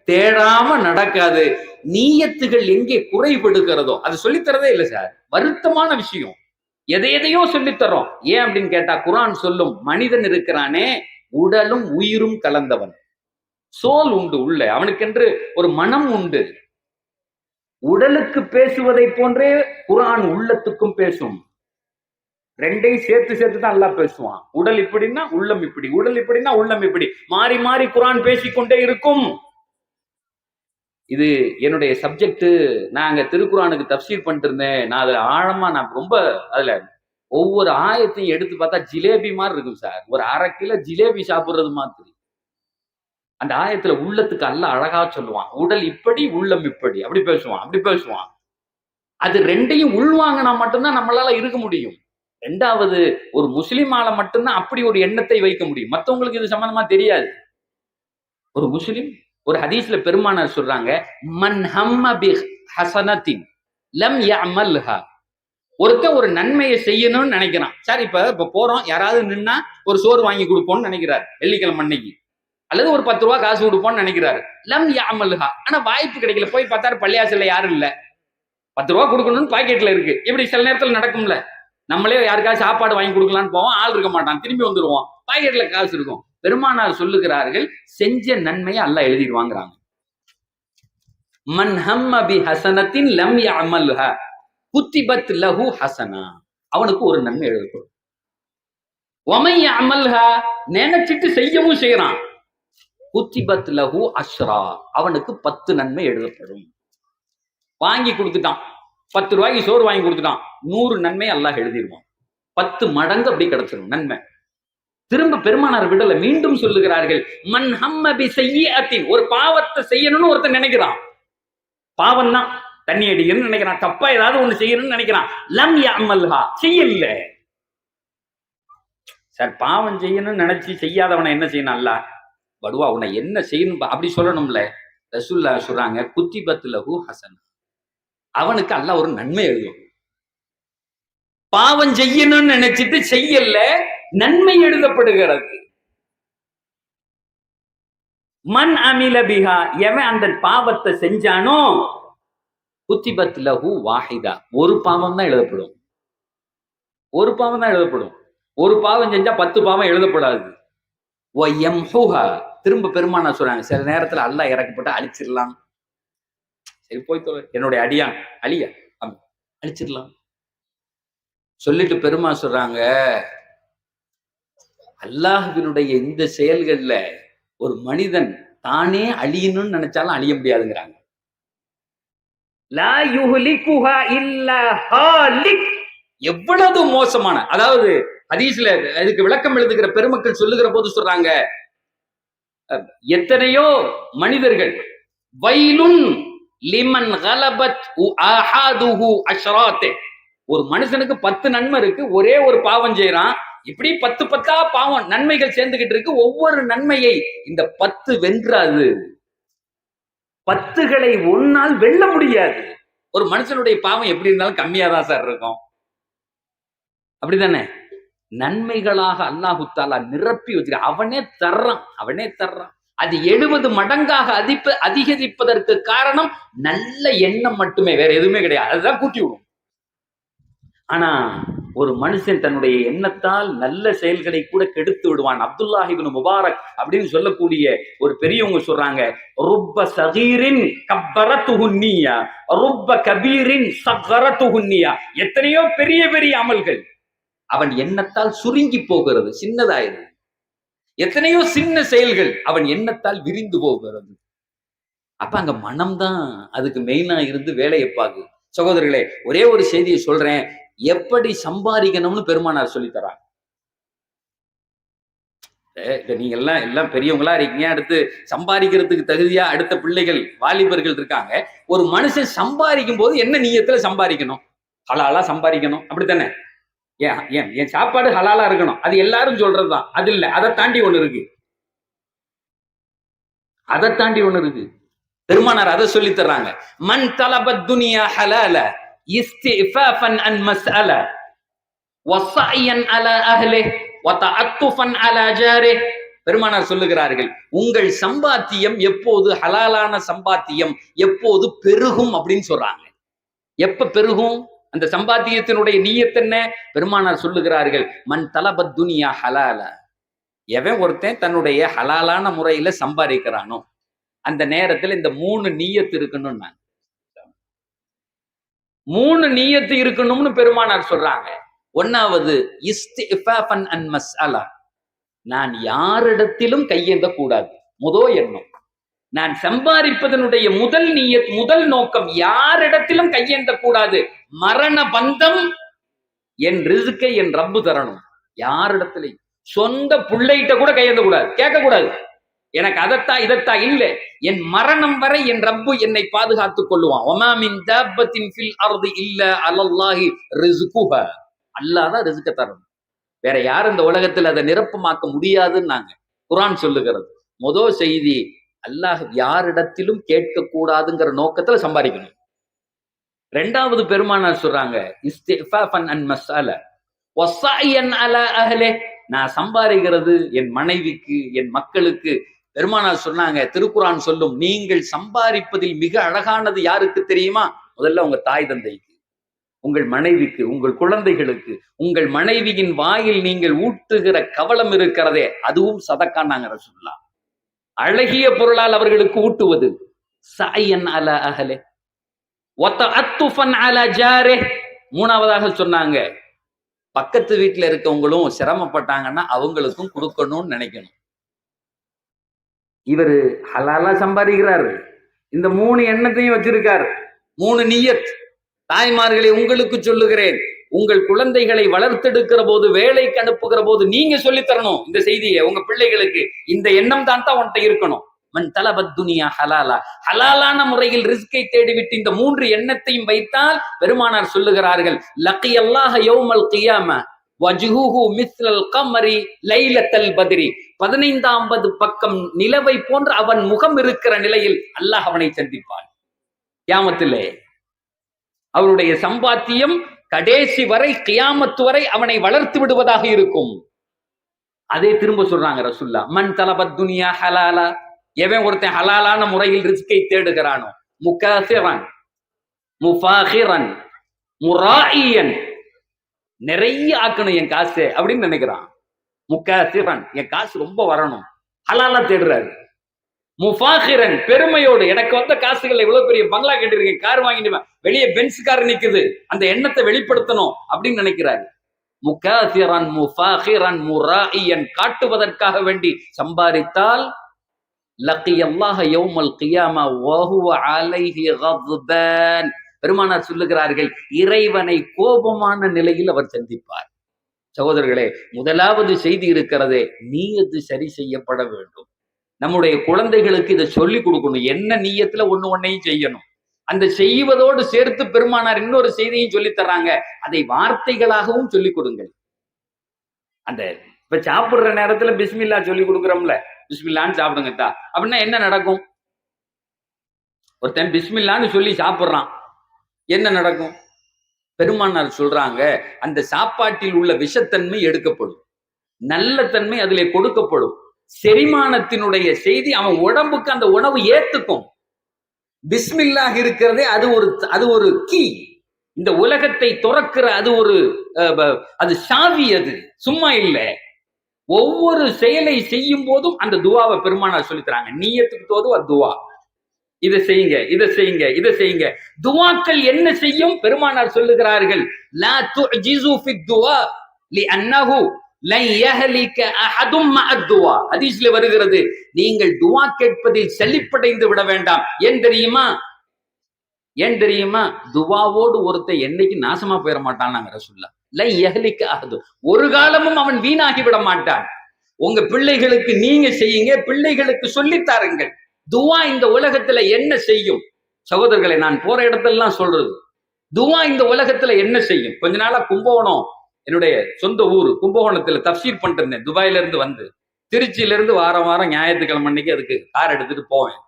தேடாம நடக்காது. நீயத்துகள் எங்கே குறைபடுகிறதோ அது சொல்லித்தரதே இல்லை சார். வருத்தமான விஷயம். எதையோ சொல்லித்தரோம். ஏன் அப்படின்னு கேட்டா, குர்ஆன் சொல்லும், மனிதன் இருக்கிறானே உடலும் உயிரும் கலந்தவன். சோல் உண்டு உள்ள, அவனுக்கென்று ஒரு மனம் உண்டு. உடலுக்கு பேசுவதை போன்றே குர்ஆன் உள்ளத்துக்கும் பேசும். ரெண்டையும் சேர்த்து தான் அல்லாஹ் பேசுவான். உடல் இப்படின்னா உள்ளம் இப்படி, உடல் இப்படின்னா உள்ளம் இப்படி, மாறி மாறி குர்ஆன் பேசிக்கொண்டே இருக்கும். இது என்னுடைய சப்ஜெக்ட். நான் அங்க திருக்குர்ஆனுக்கு தஃப்சீர் பண்ணிட்டு இருந்தேன். நான் அதுல ஆழமா, நான் ரொம்ப அதுல ஒவ்வொரு ஆயத்தையும் எடுத்து பார்த்தா ஜிலேபி மாதிரி இருக்கும் சார். ஒரு 1/2 கிலோ ஜிலேபி சாப்பிடுறது மாதிரி. அந்த ஆயத்துல உள்ளத்துக்கு அல்லாஹ் அழகா சொல்லுவான், உடல் இப்படி உள்ளம் இப்படி, அப்படி பேசுவான். அது ரெண்டையும் உள்வாங்கினா மட்டும்தான் நம்மளால இருக்க முடியும். ரெண்டாவது, ஒரு முஸ்லிமால மட்டும்தான் அப்படி ஒரு எண்ணத்தை வைக்க முடியும். மத்தவங்களுக்கு இது சம்பந்தமா தெரியாது. ஒரு முஸ்லிம், ஒரு ஹதீஸ்ல பெருமானார் சொல்றாங்க, மன் ஹம்ம பி ஹஸனத்தின் லம் யஅமல்ஹா. ஒருத்தன் ஒரு நன்மையை செய்யணும்னு நினைக்கிறான். சார், இப்ப போறோம், யாராவது நின்னா ஒரு சோறு வாங்கி கொடுப்போம்னு நினைக்கிறார் வெள்ளிக்கிழமை அன்னைக்கு, அல்லது ஒரு 10 ரூபாய் காசு கொடுப்போம்னு நினைக்கிறாரு. லம் யஅமல்ஹா. ஆனா வாய்ப்பு கிடைக்கல. போய் பார்த்தாரு பள்ளியாசல்ல யாரும் இல்ல. 10 ரூபாய் கொடுக்கணும்னு பாக்கெட்ல இருக்கு. இப்படி சில நேரத்தில் நடக்கும்ல. நம்மளே யாருக்காவது சாப்பாடு வாங்கி கொடுக்கலான்னு போவோம், ஆள் இருக்க மாட்டான், திரும்பி வந்துருவோம், பாக்கெட்ல காசு இருக்கும். பெருமானார் சொல்லுகிறார்கள், செஞ்ச நன்மையை அல்லாஹ் எழுதிடுவாங்கிறாங்க. மன் ஹம்ம பி ஹஸனத்தின் லம் யஅமல்ஹா குத்திபத் லஹு ஹஸனா. அவனுக்கு ஒரு நன்மை எழுதப்படும். வமை யஅமல்ஹா, நினைச்சிட்டு செய்யவும் செய்யறான், குத்திபத் லஹு அஷ்ரா, அவனுக்கு 10 நன்மை எழுதப்படும். வாங்கி கொடுத்துட்டான், 10 ரூபாய்க்கு சோறு வாங்கி கொடுத்துட்டான், 100 நன்மை அல்லாஹ் எழுதிடுவான். 10 மடங்கு அப்படி கிடைச்சிடும் நன்மை. திரும்ப பெருமானார் விடல, மீண்டும் சொல்லுகிறார்கள், மன் ஹம்ம பி ஸய்யிஅத்தின், ஒரு பாவத்தை செய்யணும்னு ஒருத்தன் நினைக்கிறான், பாவம் தான், தண்ணி அடிக்கணும்னு நினைக்கிறான், தப்பா ஏதாவது ஒண்ணு செய்யணும்னு நினைக்கிறான், லம் யஅமல்ஹா, செய்யல. சார், பாவம் செய்யணும்னு நினைச்சு செய்யாதவனை என்ன செய்யணும் அல்லாஹ்? படுவா, உன்னை என்ன செய்யணும் அப்படி சொல்லணும்ல. ரசூலுல்லாஹ் சொல்றாங்க, குத்திபத் லஹு ஹஸனா, அவனுக்கு அல்லாஹ் ஒரு நன்மை எழுதும். பாவம் செய்யணும்னு நினைச்சிட்டு செய்யல, நன்மை எழுதப்படுகிறது. மன் அமில பிஹா, எவன் அந்த பாவத்தை செஞ்சானோ, குத்திபத் லஹு வாஹிதா, ஒரு பாவம் தான் எழுதப்படும். ஒரு பாவம் தான் எழுதப்படும். ஒரு பாவம் செஞ்சா 10 பாவம் எழுதப்படாது. வயம்ஹுஹா, திரும்ப பெருமானார் சொல்றாங்க, சில நேரத்துல அல்லாஹ் இறக்கப்பட்டு அழிச்சிடலாம். சரி, போய் என்னுடைய அடியான் அழியா அழிச்சிடலாம் சொல்லிட்டு பெருமா சொல்றாங்க, அல்லாஹ்வினுடைய இந்த செயல்கள்ல ஒரு மனிதன் தானே அழியணும்னு நினைச்சாலும் அழிய முடியாதுங்கிறாங்க. லா யுஹ்லிகுஹா இல்லா ஹாலிக், எவ்வளவு மோசமான, அதாவது ஹதீஸ்ல அதுக்கு விளக்கம் எழுதுகிற பெருமக்கள் சொல்லுகிற போது சொல்றாங்க, எத்தனையோ மனிதர்கள், வைலுன் லிமன் கலபத் ஆஹாதுஹு அஷ்ராத்தே, ஒரு மனுஷனுக்கு 10 நன்மை இருக்கு, ஒரே ஒரு பாவம் செய்யறான், இப்படி 10 பாவம் நன்மைகள் சேர்ந்துகிட்டு இருக்கு, ஒவ்வொரு நன்மையை இந்த 10 வென்றாது, 10களை ஒன்னால் வெல்ல முடியாது. ஒரு மனுஷனுடைய பாவம் எப்படி இருந்தாலும் கம்மியா தான் சார் இருக்கும், அப்படித்தானே? நன்மைகளாக அல்லாஹு தஆலா நிரப்பி வச்சிருக்க, அவனே தர்றான். அது 70 மடங்காக அதிகரிப்பதற்கு காரணம் நல்ல எண்ணம் மட்டுமே, வேற எதுவுமே கிடையாது. அதுதான் கூட்டி விடும். ஆனா ஒரு மனுஷன் தன்னுடைய எண்ணத்தால் நல்ல செயல்களை கூட கெடுத்து விடுவான். அப்துல்லாஹ் இப்னு முபாரக் அப்படின்னு சொல்லக்கூடிய ஒரு பெரியவங்க சொல்றாங்க, ருப்ப சகீரின் கப்பரத்துஹு நிய்யா ருப்ப கபீரின் ஸகரத்துஹு நிய்யா, எத்தனையோ பெரிய பெரிய அமல்கள் அவன் எண்ணத்தால் சுருங்கி போகிறது, சின்னதாயிருது. எத்தனையோ சின்ன செயல்கள் அவன் எண்ணத்தால் விரிந்து போகிறது. அப்ப அங்க மனம்தான் அதுக்கு மெயினா இருந்து வேலையை பாக்கு. சகோதரர்களே, ஒரே ஒரு செய்தியை சொல்றேன், எப்படி சம்பாதிக்கணும்னு பெருமானார் சொல்லி தராங்க. நீங்க எல்லாம் பெரியவங்களா இருக்கீங்க, அடுத்து சம்பாதிக்கிறதுக்கு தகுதியா அடுத்த பிள்ளைகள் வாலிபர்கள் இருக்காங்க. ஒரு மனுஷன் சம்பாதிக்கும் போது என்ன நியத்துல சம்பாதிக்கணும்? ஹலாலா சம்பாதிக்கணும், அப்படித்தானே? என் சாப்பாடு ஹலாலா இருக்கணும், அது எல்லாரும் சொல்றதுதான். அது இல்ல, அதை தாண்டி ஒண்ணு இருக்கு. பெருமானார் அதை சொல்லி தர்றாங்க, மன் தலபத் துனியா ஹலால இஸ்திஃபாஃபன் அன் மஸ்அல வஸஅயன் அலா அஹ்லிஹி வதஅத்துஃபன் அலா ஜாரிஹி. பெருமானார் சொல்லுகிறார்கள், உங்கள் சம்பாத்தியம் எப்போது ஹலாலான சம்பாத்தியம் எப்போது பெருகும் அப்படின்னு சொல்றாங்க. எப்ப பெருகும்? அந்த சம்பாத்தியத்தினுடைய நியத் என்ன? பெருமானார் சொல்லுகிறார்கள், மன் தலபத் துனியா ஹலால, எவன் ஒருத்தன் தன்னுடைய ஹலாலான முறையில சம்பாதிக்கிறானோ அந்த நேரத்துல இந்த 3 நியத்து இருக்கணும்னா, 3 நியத்து இருக்கணும்னு பெருமானார் சொல்றாங்க. ஒன்னாவது இஸ்திஃபாஃபன் அன் மஸ்அலா, நான் யாரிடத்திலும் கையேந்த கூடாது. முதல் எண்ணம், நான் சம்பாதிப்பதனுடைய முதல் நியத், முதல் நோக்கம், யாரிடத்திலும் கையேந்த கூடாது. மரண பந்தம், என் ரிஸ்கை என் ரப்பு தரணும். யாரிடத்திலையும், சொந்த பிள்ளைகிட்ட கூட கையேந்த கூடாது, கேட்க கூடாது, எனக்கு அதத்தான் இதத்தான் இல்ல, என் மரணம் வரை என் ரப்பு என்னை பாதுகாத்துக் கொள்ளுவான். ஒமா மின் தாப்பத்தின் ஃபில் அர்தி இல்ல அலல்லாஹி ரிஸ்குஹா, அல்லாஹ் தான் ரிஸ்க தரணும். வேற யாரும் இந்த உலகத்தில் அதை நிரப்பமாக்க முடியாதுன்னு குர்ஆன் சொல்லுகிறது. முதல் செய்தி, அல்லாஹ் யாரிடத்திலும் கேட்க கூடாதுங்கிற நோக்கத்துல சம்பாதிக்கணும். ரெண்டாவது பெருமானார் சொல்றாங்க, இஸ்திஃபாஃபன் அன் மஸ்அல வஸாயன் அலா அஹ்லி. நான் சம்பாதிக்கிறது என் மனைவிக்கு, என் மக்களுக்கு. பெருமானார் சொன்னாங்க, திருக்குர்ஆன் சொல்லும், நீங்கள் சம்பாதிப்பதில் மிக அழகானது யாருக்கு தெரியுமா? முதல்ல உங்க தாய் தந்தைக்கு, உங்கள் மனைவிக்கு, உங்கள் குழந்தைகளுக்கு. உங்கள் மனைவியின் வாயில் நீங்கள் ஊட்டுகிற கவலம் இருக்கிறதே, அதுவும் சதக்கான்னாங்க ரசூலுல்லாஹ். அழகிய பொருளால் அவர்களுக்கு ஊட்டுவது. ஸஅயன் அலா அஹ்லி வதஅத்துஃபன் அலா ஜாரிஹ். மூணாவதாக சொன்னாங்க, பக்கத்து வீட்டுல இருக்கவங்களும் சிரமப்பட்டாங்கன்னா அவங்களுக்கும் கொடுக்கணும்னு நினைக்கணும். இவரு ஹலாலா சம்பாதிக்கிறாரு, இந்த 3 எண்ணத்தையும் வச்சிருக்காரு, 3 நியத். தாய்மார்களை உங்களுக்கு சொல்லுகிறேன், உங்கள் குழந்தைகளை வளர்த்தெடுக்கிற போது, வேலைக்கு அனுப்புகிற போது நீங்க சொல்லித் தரணும் இந்த செய்தியை உங்க பிள்ளைகளுக்கு. இந்த எண்ணம் தான் உன்கிட்ட இருக்கணும். மன் தலபத் துனியா ஹலாலா, ஹலாலான முறையில் ரிஸ்கை தேடிவிட்டு இந்த 3 எண்ணத்தையும் வைத்தால் பெருமானார் சொல்லுகிறார்கள், லக்கியல்லாஹ யௌமல் கியாம வஜ்ஹுஹு மிஸ்லல் கமரி லைலத்தல் பத்ரி. 15வது பக்கம் நிலவை போன்ற அவன் முகம் இருக்கிற நிலையில் அல்லாஹ் அவனை சந்திப்பான் கியாமத்திலே. அவருடைய சம்பாத்தியம் கடைசி வரை, கியாமத்து வரை அவனை வளர்த்து விடுவதாக இருக்கும். அதே திரும்ப சொல்றாங்க ரசூலுல்லாஹ், மன் தலபத் துனியா ஹலாலா, எவன் ஒருத்தன் ஹலாலான முறையில் ரிஸ்கை தேடுகிறானோ, முகாசிரன் முஃபாஹிரன் முராயியன், நிறைய ஆக்கணும் என் காசு அப்படின்னு நினைக்கிறான். முகாசிரன், என் காசு ரொம்ப வரணும், ஹலாலா தேடுறாரு. முஃபாஹிரன், பெருமையோடு, எனக்கு வந்த காசுகள் எவ்வளவு பெரிய பங்களா கட்டிருக்கேன், கார் வாங்கிட்டு வெளியே பென்ஸ் கார் நிக்குது, அந்த எண்ணத்தை வெளிப்படுத்தணும் அப்படின்னு நினைக்கிறாரு. முகாசிரன் முஃபாஹிரன் முராயியன், காட்டுவதற்காக வேண்டி சம்பாதித்தால் லக்கியல்லாஹ யௌமல் கியாமா வஹுவ அலைஹி கத்பான். பெருமானார் சொல்லுகிறார்கள், இறைவனை கோபமான நிலையில் அவர் சந்திப்பார். சகோதரர்களே, முதலாவது செய்தி இருக்கிறதே, நீயத்து சரி செய்யப்பட வேண்டும். நம்முடைய குழந்தைகளுக்கு இதை சொல்லிக் கொடுக்கணும். என்ன நீயத்துல ஒன்னையும் செய்யணும். அந்த செய்வதோடு சேர்த்து பெருமானார் இன்னொரு செய்தியும் சொல்லித் தர்றாங்க, அதை வார்த்தைகளாகவும் சொல்லிக் கொடுங்கள். அந்த இப்ப சாப்பிடுற நேரத்துல பிஸ்மில்லா சொல்லி கொடுக்குறோம்ல, பிஸ்மில்லான்னு சாப்பிடுங்கத்தா அப்படின்னா என்ன நடக்கும்? ஒருத்தன் பிஸ்மில்லான்னு சொல்லி சாப்பிடுறான், என்ன நடக்கும்? பெருமானார் சொல்றாங்க, அந்த சாப்பாட்டில் உள்ள விஷத்தன்மை எடுக்கப்படும், நல்ல தன்மை அதிலே கொடுக்கப்படும். செரிமானத்தினுடைய செய்தி அவன் உடம்புக்கு அந்த உணவு ஏத்துக்கும். பிஸ்மில்லாஹ் இருக்கிறதே அது ஒரு கீ, இந்த உலகத்தை துறக்கிற அது சாவி, அது சும்மா இல்லை. ஒவ்வொரு செயலை செய்யும் போதும் அந்த துவாவை பெருமானார் சொல்லி தராங்க. நீயத்துக்கு தோது துவா, இதை செய்யுங்க, இதை செய்யுங்க, இதை செய்யுங்க. துவாக்கள் என்ன செய்யும்? பெருமானார் சொல்லுகிறார்கள், லா துஜிசு ஃபித் துவா லிஅன்னஹு லன் யஹலிக அஹதும் மஅத் துவா. ஹதீஸ்ல வருகிறது, நீங்கள் துவா கேட்பதில் செல்லிப்படைந்து விட வேண்டாம். ஏன் தெரியுமா? துவாவோடு ஒருத்தன் என்னைக்கு நாசமா போயிட மாட்டான் ரசூலுல்லாஹ். லன் யஹலிக அஹது, ஒரு காலமும் அவன் வீணாகி விட மாட்டான். உங்க பிள்ளைகளுக்கு நீங்க செய்யுங்க, பிள்ளைகளுக்கு சொல்லித் தாருங்கள். துவா இந்த உலகத்துல என்ன செய்யும்? சகோதரர்களை, நான் போற இடத்தெல்லாம் சொல்றது, துவா இந்த உலகத்துல என்ன செய்யும்? கொஞ்ச நாளா கும்பகோணம், என்னுடைய சொந்த ஊர் கும்பகோணத்துல தப்சீர் பண்ணிட்டு இருந்தேன். துபாயில இருந்து வந்து திருச்சியில இருந்து வாரம் ஞாயிற்றுக்கிழமை அன்னைக்கு அதுக்கு கார் எடுத்துட்டு போவேன்.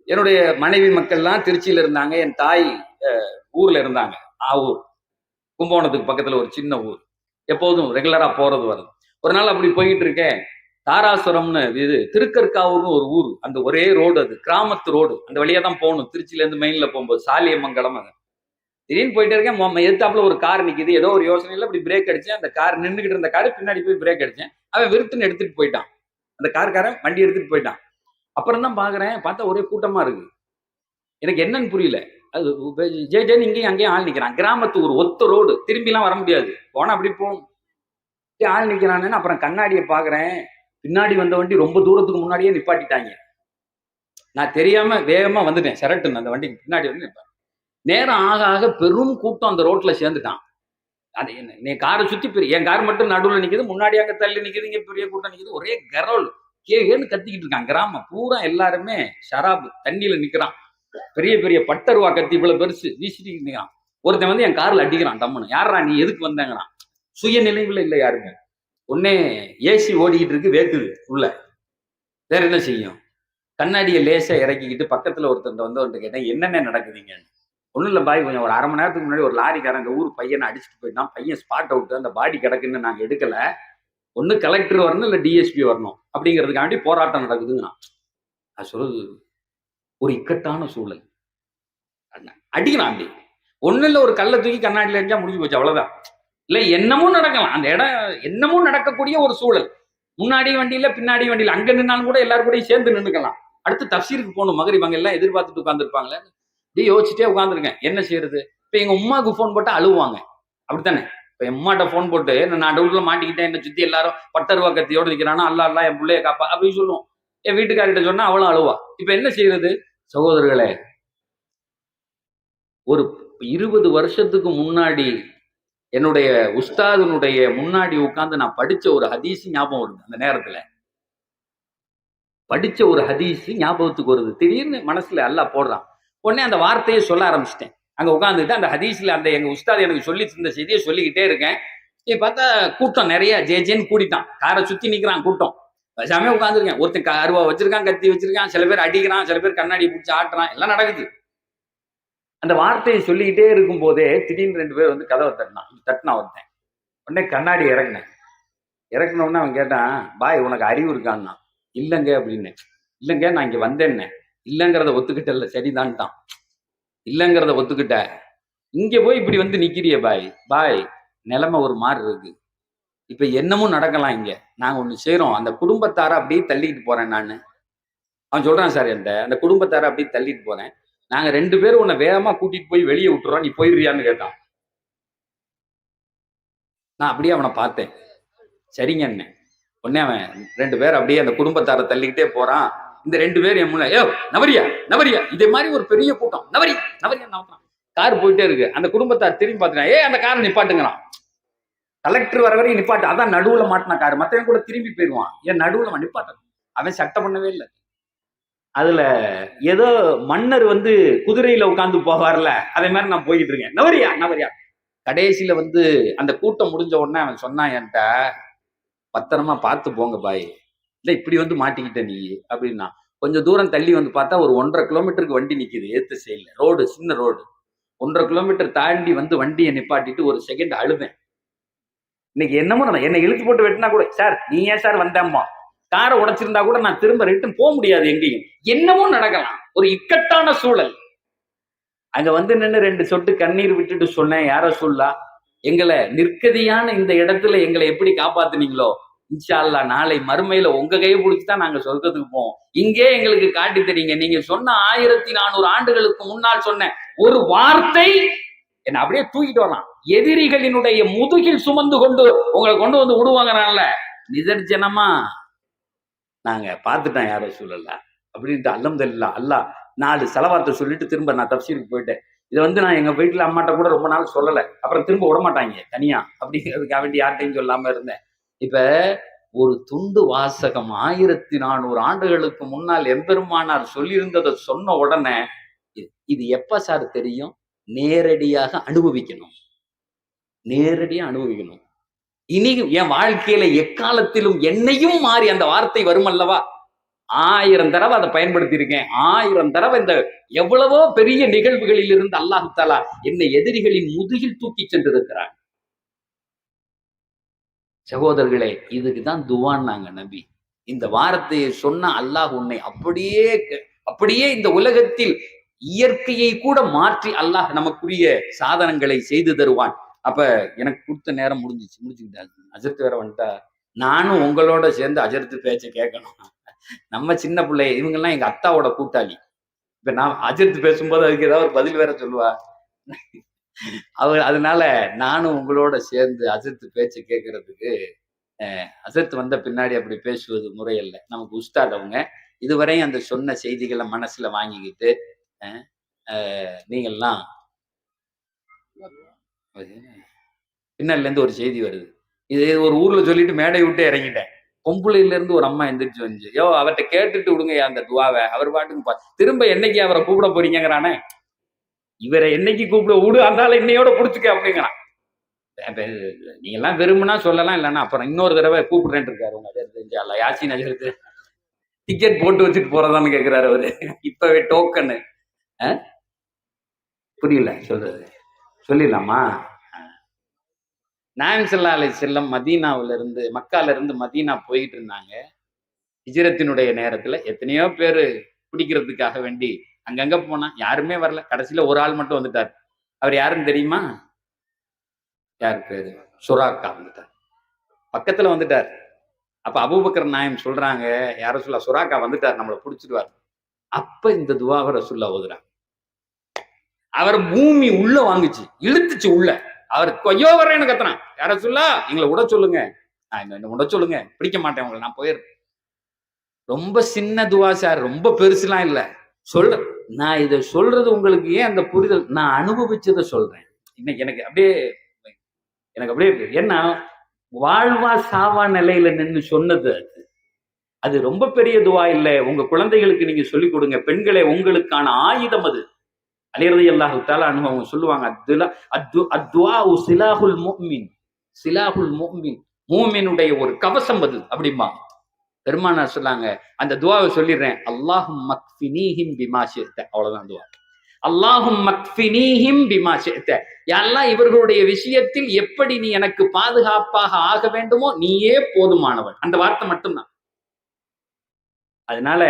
என்னுடைய மனைவி மக்கள்லாம் திருச்சியில இருந்தாங்க, என் தாய் ஊர்ல இருந்தாங்க. ஊர் கும்பகோணத்துக்கு பக்கத்துல ஒரு சின்ன ஊர், எப்போதும் ரெகுலரா போறது வருது. ஒரு நாள் அப்படி போயிட்டு இருக்கேன், தாராசுரம்னு, இது திருக்கற்காவூர்னு ஒரு ஊர், அந்த ஒரே ரோடு, அது கிராமத்து ரோடு, அந்த வழியா தான் போகணும் திருச்சியில இருந்து மெயின்ல போகும்போது, சாலியமங்கலம். அது திடீர்னு போயிட்டே இருக்கேன், எதிர்த்தாப்புல ஒரு கார் நிக்குது, ஏதோ ஒரு யோசனையில அப்படி பிரேக் அடிச்சேன். அந்த கார் நின்றுகிட்டு இருந்த காரு பின்னாடி போய் பிரேக் அடிச்சேன். அவன் விருத்துன்னு எடுத்துட்டு போயிட்டான், அந்த கார்காரன் வண்டி எடுத்துட்டு போயிட்டான். அப்புறம் தான் பாக்குறேன், பார்த்தா ஒரே கூட்டமா இருக்கு. எனக்கு என்னன்னு புரியல. அது ஜேன்னு இங்கேயும் அங்கேயும் ஆள் நிக்கிறான். கிராமத்து ஊர், ஒத்த ரோடு, திரும்பி எல்லாம் வர முடியாது, போனா அப்படி போகணும். ஆள் நிக்கிறான்னு அப்புறம் கண்ணாடியை பாக்குறேன், பின்னாடி வந்த வண்டி ரொம்ப தூரத்துக்கு முன்னாடியே நிப்பாட்டிட்டாங்க. நான் தெரியாம வேகமா வந்துட்டேன், சரட்டுன்னு அந்த வண்டிக்கு பின்னாடி வந்து நிற்பேன். நேரம் ஆக ஆக பெரும் கூட்டம் அந்த ரோட்ல சேர்ந்துட்டான். அது என்ன, நீ காரை சுத்தி என் கார் மட்டும் நடுவில் நிக்குது, முன்னாடி அங்க தள்ளி நிக்குது, இங்க பெரிய கூட்டம் நிக்குது, ஒரே கரோல் கேன்னு கத்திக்கிட்டு இருக்கான். கிராமம் பூரா எல்லாருமே ஷராபு தண்ணியில நிக்கிறான். பெரிய பெரிய பட்டருவா கத்தி இவ்வளவு பெருசு வீசிட்டு நிற்கிறான். ஒருத்தன் வந்து என் கார்ல அடிக்கிறான் டம்முன்னு. யாரா நீ எதுக்கு வந்தாங்கண்ணா? சுய நினைவுல இல்லை யாருங்க. உடனே ஏசி ஓடிக்கிட்டு இருக்கு, வேக்குது உள்ள. வேற என்ன செய்யும்? கண்ணாடியை லேசா இறக்கிக்கிட்டு பக்கத்துல ஒருத்தன் வந்து அவன்கிட்ட கேட்டேன், என்னென்ன நடக்குதுங்கன்னு. ஒண்ணும் இல்ல பாய், கொஞ்சம் ஒரு 1/2 மணி நேரத்துக்கு முன்னாடி ஒரு லாரிக்காரன் அந்த ஊர் பையனை அடிச்சுட்டு போயிட்டான். பையன் ஸ்பாட் அவுட், அந்த பாடி கிடக்குன்னு நாங்க எடுக்கல. ஒண்ணு கலெக்டர் வரணும், இல்ல டிஎஸ்பி வரணும் அப்படிங்கிறதுக்காண்டி போராட்டம் நடக்குதுங்க. நான் சொல்றது ஒரு இக்கட்டான சூழல். அடிக்கிறான் அப்படி. ஒண்ணு இல்ல, ஒரு கல்லை தூக்கி கண்ணாடியில எரிஞ்சா முடிஞ்சு போச்சு, அவ்வளவுதான். இல்ல என்னமும் நடக்கலாம், அந்த இடம் என்னமும் நடக்கக்கூடிய ஒரு சூழல். முன்னாடி வண்டியில பின்னாடி வண்டியில அங்க நின்னாலும் கூட எல்லாரும் கூட சேர்ந்து நின்றுக்கலாம். அடுத்து தப்சீருக்கு போகணும், மகரிப் எல்லாம் எதிர்பார்த்துட்டு உட்கார்ந்துருப்பாங்களே. இப்படி யோசிச்சுட்டே உட்காந்துருக்கேன், என்ன செய்யறது. இப்ப எங்க உமாவுக்கு போன் போட்டா அழுவாங்க, அப்படித்தானே? இப்ப என் அம்மாட்ட போன் போட்டு நான் டவுட்ல மாட்டிக்கிட்டேன், என்ன சுத்தி எல்லாரும் பட்டருவா கத்தியோடு நிக்கிறானா, அல்லா அல்லா என் பிள்ளைய காப்பா அப்படின்னு சொல்லுவோம். என் வீட்டுக்காரிட்ட சொன்னா அவளும் அழுவா. இப்ப என்ன செய்யறது? சகோதரர்களே, ஒரு 20 வருஷத்துக்கு முன்னாடி என்னுடைய உஸ்தாதனுடைய முன்னாடி உட்கார்ந்து நான் படிச்ச ஒரு ஹதீஸ் ஞாபகம் வருது. அந்த நேரத்துல படிச்ச ஒரு ஹதீஸ் ஞாபகத்துக்கு வருது. திடீர்னு மனசுல அல்லாஹ் போடுறான். உடனே அந்த வார்த்தையை சொல்ல ஆரம்பிச்சிட்டேன். அங்க உட்காந்துட்டு அந்த ஹதீஸ்ல அந்த எங்க உஸ்தாத் எனக்கு சொல்லி இருந்த செய்தியை சொல்லிக்கிட்டே இருக்கேன். பார்த்தா கூட்டம் நிறைய ஜேன்னு கூடிட்டான். காரை சுத்தி நிக்கிறான் கூட்டம். பேசாம உட்காந்துருக்கேன். ஒருத்தன் அருவா வச்சிருக்கான், கத்தி வச்சிருக்கான், சில பேர் அடிக்கிறான், சில பேர் கண்ணாடி பிடிச்சி ஆட்டுறான், எல்லாம் நடக்குது. அந்த வார்த்தையை சொல்லிக்கிட்டே இருக்கும் போதே திடீர்னு 2 பேர் வந்து கதவை தட்டினா ஒருத்தன். உடனே கண்ணாடி இறங்கினேன். இறக்குன உடனே அவன் கேட்டான், பாய் உனக்கு அறிவு இருக்கான்னா? இல்லைங்க அப்படின்னு. இல்லைங்க நான் இங்க வந்தேன்னு. இல்லைங்கிறத ஒத்துக்கிட்டல, சரிதான்ட்டான். இல்லைங்கிறத ஒத்துக்கிட்ட, இங்க போய் இப்படி வந்து நிக்கிறிய பாய். பாய் நிலைமை ஒரு மாதிரி இருக்கு. இப்ப என்னமும் நடக்கலாம் இங்க. நாங்க ஒண்ணு செய்யறோம், அந்த குடும்பத்தார அப்படியே தள்ளிட்டு போறேன் நானு. அவன் சொல்றான், சார் அந்த குடும்பத்தார அப்படியே தள்ளிட்டு போறேன். நாங்க 2 பேரும் உன்னை வேகமா கூட்டிட்டு போய் வெளியே விட்டுறோம், நீ போயிடுறியான்னு கேட்டான். நான் அப்படியே அவனை பார்த்தேன். சரிங்க அண்ணன். உடனே அவன் 2 பேர் அப்படியே அந்த குடும்பத்தார தள்ளிக்கிட்டே போறான். இந்த 2 பேர் என் முன்ன, நவரியா இதே மாதிரி ஒரு பெரிய கூட்டம், நவரியா நவரியா. கார் போயிட்டே இருக்கு. அந்த குடும்பத்தார் திரும்பி பார்த்துட்டான். அந்த காரை நிப்பாட்டுங்கிறான். கலெக்டர் வர வரையும் நிப்பாட்டு. அதான் நடுவுல மாட்டின காரு, மற்றவன் கூட திரும்பி போயிடுவான். ஏன் நடுவுல நிப்பாட்டணும்? அவன் சட்டம் பண்ணவே இல்லை. அதுல ஏதோ மன்னர் வந்து குதிரையில உட்கார்ந்து போவார்ல, அதே மாதிரி நான் போயிட்டு இருக்கேன். நவரியா. கடைசியில வந்து அந்த கூட்டம் முடிஞ்ச உடனே அவன் சொன்னான் என்கிட்ட, பத்திரமா பார்த்து போங்க பாய், இல்ல இப்படி வந்து மாட்டிக்கிட்ட நீ அப்படின்னா. கொஞ்சம் தூரம் தள்ளி வந்து பார்த்தா ஒரு 1.5 கிலோமீட்டருக்கு வண்டி நிக்குது ஏத்து சைட்ல. ரோடு, சின்ன ரோடு. 1.5 கிலோமீட்டர் தாண்டி வந்து வண்டியை நிப்பாட்டிட்டு ஒரு செகண்ட் அழுவேன். இன்னைக்கு என்னமோ என்னை இழுத்து போட்டு வெட்டினா கூட, சார் நீ ஏன் சார் வந்தேம்மா, காரை உடைச்சிருந்தா கூட நான் திரும்ப ரிட்டன் போக முடியாது எங்கேயும். என்னமோ நடக்கலாம், ஒரு இக்கட்டான சூழல். அங்க வந்து நின்று 2 சொட்டு கண்ணீர் விட்டுட்டு சொன்னேன், யார சொல்லா, எங்களை நிற்கதியான இந்த இடத்துல எங்களை எப்படி காப்பாத்துனீங்களோ, இன்ஷா அல்லாஹ் நாளை மறுமையில உங்க கையை பிடிச்சுதான் நாங்க சொர்க்கத்துக்கு போவோம். இங்கே எங்களுக்கு காட்டி தெரியுங்க. நீங்க சொன்ன 1400 ஆண்டுகளுக்கு முன்னால் சொன்ன ஒரு வார்த்தை என்ன அப்படியே தூக்கிட்டு வரலாம். எதிரிகளினுடைய முதுகில் சுமந்து கொண்டு உங்களை கொண்டு வந்து விடுவாங்கனால நிதர்ஜனமா நாங்க பார்த்துட்டோம் யார சூழல்ல அப்படின்ட்டு. அல்ஹம்துலில்லாஹ். அல்லாஹ் 4 செலவாத்தை சொல்லிட்டு திரும்ப நான் தப்சீருக்கு போயிட்டேன். இதை வந்து நான் எங்க வீட்டுல அம்மாட்ட கூட ரொம்ப நாள் சொல்லலை. அப்புறம் திரும்ப விடமாட்டாங்க தனியா அப்படிங்கிறதுக்காக வேண்டி யார்ட்டையும் சொல்லாம இருந்தேன். இப்ப ஒரு துண்டு வாசகம் 1400 ஆண்டுகளுக்கு முன்னால் எம்பெருமானார் சொல்லியிருந்ததை சொன்ன உடனே இது எப்ப சார் தெரியும்? நேரடியாக அனுபவிக்கணும். இனி என் வாழ்க்கையில எக்காலத்திலும் என்னையும் மாறி அந்த வார்த்தை வரும் அல்லவா? 1000 தடவை அதை பயன்படுத்தி இருக்கேன். 1000 தடவை இந்த எவ்வளவோ பெரிய நிகழ்வுகளில் இருந்து அல்லாஹ் தஆலா என்னை எதிரிகளின் முதுகில் தூக்கி சென்றிருக்கிறார். சகோதரர்களே, இதுக்குதான் துவான்னாங்க நபி. இந்த வார்த்தையை சொன்ன அல்லாஹ் உன்னை அப்படியே இந்த உலகத்தில் இயற்கையை கூட மாற்றி அல்லாஹ் நமக்குரிய சாதனங்களை செய்து தருவான். அப்ப எனக்கு கொடுத்த நேரம் முடிச்சுக்கிட்டாரு. அஜர்த்து வேற வந்துட்டா. நானும் உங்களோட சேர்ந்து அஜர்த்து பேச்ச கேட்கணும். நம்ம சின்ன பிள்ளை, இவங்கெல்லாம் எங்க அத்தாவோட கூட்டாளி. இப்ப நான் அஜர்த்து பேசும்போது அதுக்கு ஏதாவது ஒரு பதில் வேற சொல்லுவா. அதனால நானும் உங்களோட சேர்ந்து அஜர்த்து பேச்ச கேட்கறதுக்கு, அஜர்த்து வந்த பின்னாடி அப்படி பேசுவது முறையல்ல. நமக்கு உஸ்தாத் அவங்க. இதுவரையும் அந்த சொன்ன செய்திகளை மனசுல வாங்கிக்கிட்டு நீங்கள்லாம் பின்னால இருந்து ஒரு செய்தி வருது. இது ஒரு ஊர்ல சொல்லிட்டு மேடை விட்டு இறங்கிட்டேன். பொம்புளையில இருந்து ஒரு அம்மா எந்திரிச்சு வந்து, அவர்கிட்ட கேட்டுட்டு விடுங்க அந்த துவாவை. அவர் பாட்டுக்கு திரும்ப என்னைக்கு அவரை கூப்பிட போறீங்கிறானே. இவரை என்னைக்கு கூப்பிட விடு, அந்தால இன்னையோட புடிச்சுக்க அப்படிங்கிறான். நீங்க எல்லாம் விரும்புனா சொல்லலாம், இல்லைன்னா அப்புறம் இன்னொரு தடவை கூப்பிடுறேன் இருக்காரு உங்க தெரிஞ்சா யாசின் அஜருக்கு டிக்கெட் போட்டு வச்சுட்டு போறதான்னு கேட்கிறாரு அவரு. இப்பவே டோக்கனு புரியல சொல்றது, சொல்லிடலாமா? நாயம் ஸல்லல்லாஹு அலைஹி வஸல்லம் மதீனாவில இருந்து மக்கால இருந்து மதீனா போயிட்டு இருந்தாங்க. ஹிஜ்ரத்தினுடைய நேரத்துல எத்தனையோ பேரு பிடிக்கிறதுக்காக வேண்டி அங்கங்க போனா யாருமே வரல. கடைசியில ஒரு ஆள் மட்டும் வந்துட்டார். அவர் யாருன்னு தெரியுமா? யார் பேரு? சுராக்கா வந்துட்டார். பக்கத்துல வந்துட்டார். அப்ப அபூபக்கர் நாயம் சொல்றாங்க, யார சொல்ல சுராக்கா வந்துட்டார், நம்மளை பிடிச்சிடுவார். அப்ப இந்த துவாவை ரசூலுல்லாஹ் ஓதுறாங்க. அவர் பூமி உள்ள வாங்குச்சு, இழுத்துச்சு உள்ள. அவர் கொய்யோ வரேன்னு கத்துறான். யார சொல்லா எங்களை விட சொல்லுங்க, என்ன விட சொல்லுங்க, பிடிக்க மாட்டேன் உங்களை, நான் போயிடுறேன். ரொம்ப சின்ன துவா சார், ரொம்ப பெருசுலாம் இல்ல. சொல்ற நான் இதை சொல்றது உங்களுக்கு ஏன் அந்த புரிதல், நான் அனுபவிச்சதை சொல்றேன். இன்னைக்கு எனக்கு அப்படியே ஏன்னா வாழ்வா சாவா நிலையில நின்று சொன்னது அது ரொம்ப பெரிய துவா இல்ல. உங்க குழந்தைகளுக்கு நீங்க சொல்லிக் கொடுங்க. பெண்களே, உங்களுக்கான ஆயுதம் அது. அலி ரலியல்லாஹு தஆலா அன்ஹு அவங்க சொல்லுவாங்க, அத்துஆஉ சிலாஹுல் முஃமின், சிலாஹுல் முஃமின், மூமினுடைய ஒரு கவசம் அது அப்படிமா. பெருமானார் சொன்னாங்க, அந்த துவாவை சொல்லிடுறேன், அல்லாஹும் மக்ஃபினீஹிம் பிமா ஷிஅத. அவ்வளவுதான் துவா. அல்லாஹும் மக்ஃபினீஹிம் பிமா ஷிஅத. யா அல்லாஹ், இவர்களுடைய விஷயத்தில் எப்படி நீ எனக்கு பாதுகாப்பாக ஆக வேண்டுமோ நீயே போதுமானவன். அந்த வார்த்தை மட்டும்தான். அதனால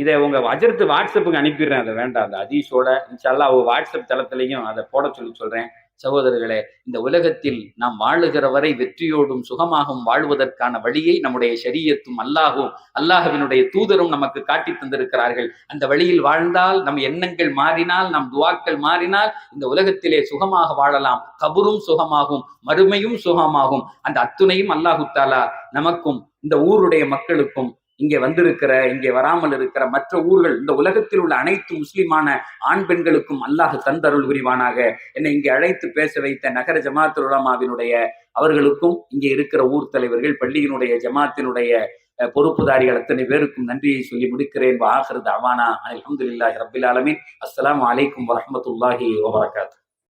இதை உங்க அஜர்த்து வாட்ஸ்அப்புக்கு அனுப்பிடுறேன். அதை வேண்டாம், அந்த ஹதீஸோட இன்ஷா அல்லாஹ் அவங்க வாட்ஸ்அப் தளத்திலையும் அதை போட சொல்றேன். சகோதரர்களே, இந்த உலகத்தில் நாம் வாழுகிற வரை வெற்றியோடும் சுகமாகவும் வாழ்வதற்கான வழியை நம்முடைய ஷரியத்தும் அல்லாஹ்வினுடைய தூதரும் நமக்கு காட்டி தந்திருக்கிறார்கள். அந்த வழியில் வாழ்ந்தால், நம் எண்ணங்கள் மாறினால், நம் துவாக்கள் மாறினால், இந்த உலகத்திலே சுகமாக வாழலாம். கபரும் சுகமாகும், மறுமையும் சுகமாகும். அந்த அத்துணையும் அல்லாஹு தஆலா நமக்கும் இந்த ஊருடைய மக்களுக்கும், இங்கே இங்கே வராமல் இருக்கிற மற்ற ஊர்கள், இந்த உலகத்தில் உள்ள அனைத்து முஸ்லிமான ஆண் பெண்களுக்கும் அல்லாஹ் தந்தருள் புரிவானாக. என்னை இங்கே அழைத்து பேச வைத்த நகர ஜமாத்துல் உலமாவினுடைய அவர்களுக்கும், இங்கே இருக்கிற ஊர் தலைவர்கள், பள்ளியினுடைய ஜமாத்தினுடைய பொறுப்புதாரிகள் அத்தனை பேருக்கும் நன்றியை சொல்லி முடிக்கிறேன். வ ஆகிரு தஅவானா அல்ஹம்துலில்லாஹி ரப்பில் ஆலமீன். அஸ்ஸலாமு அலைக்கும் வரஹ்மத்துல்லாஹி வபரகாத்துஹு.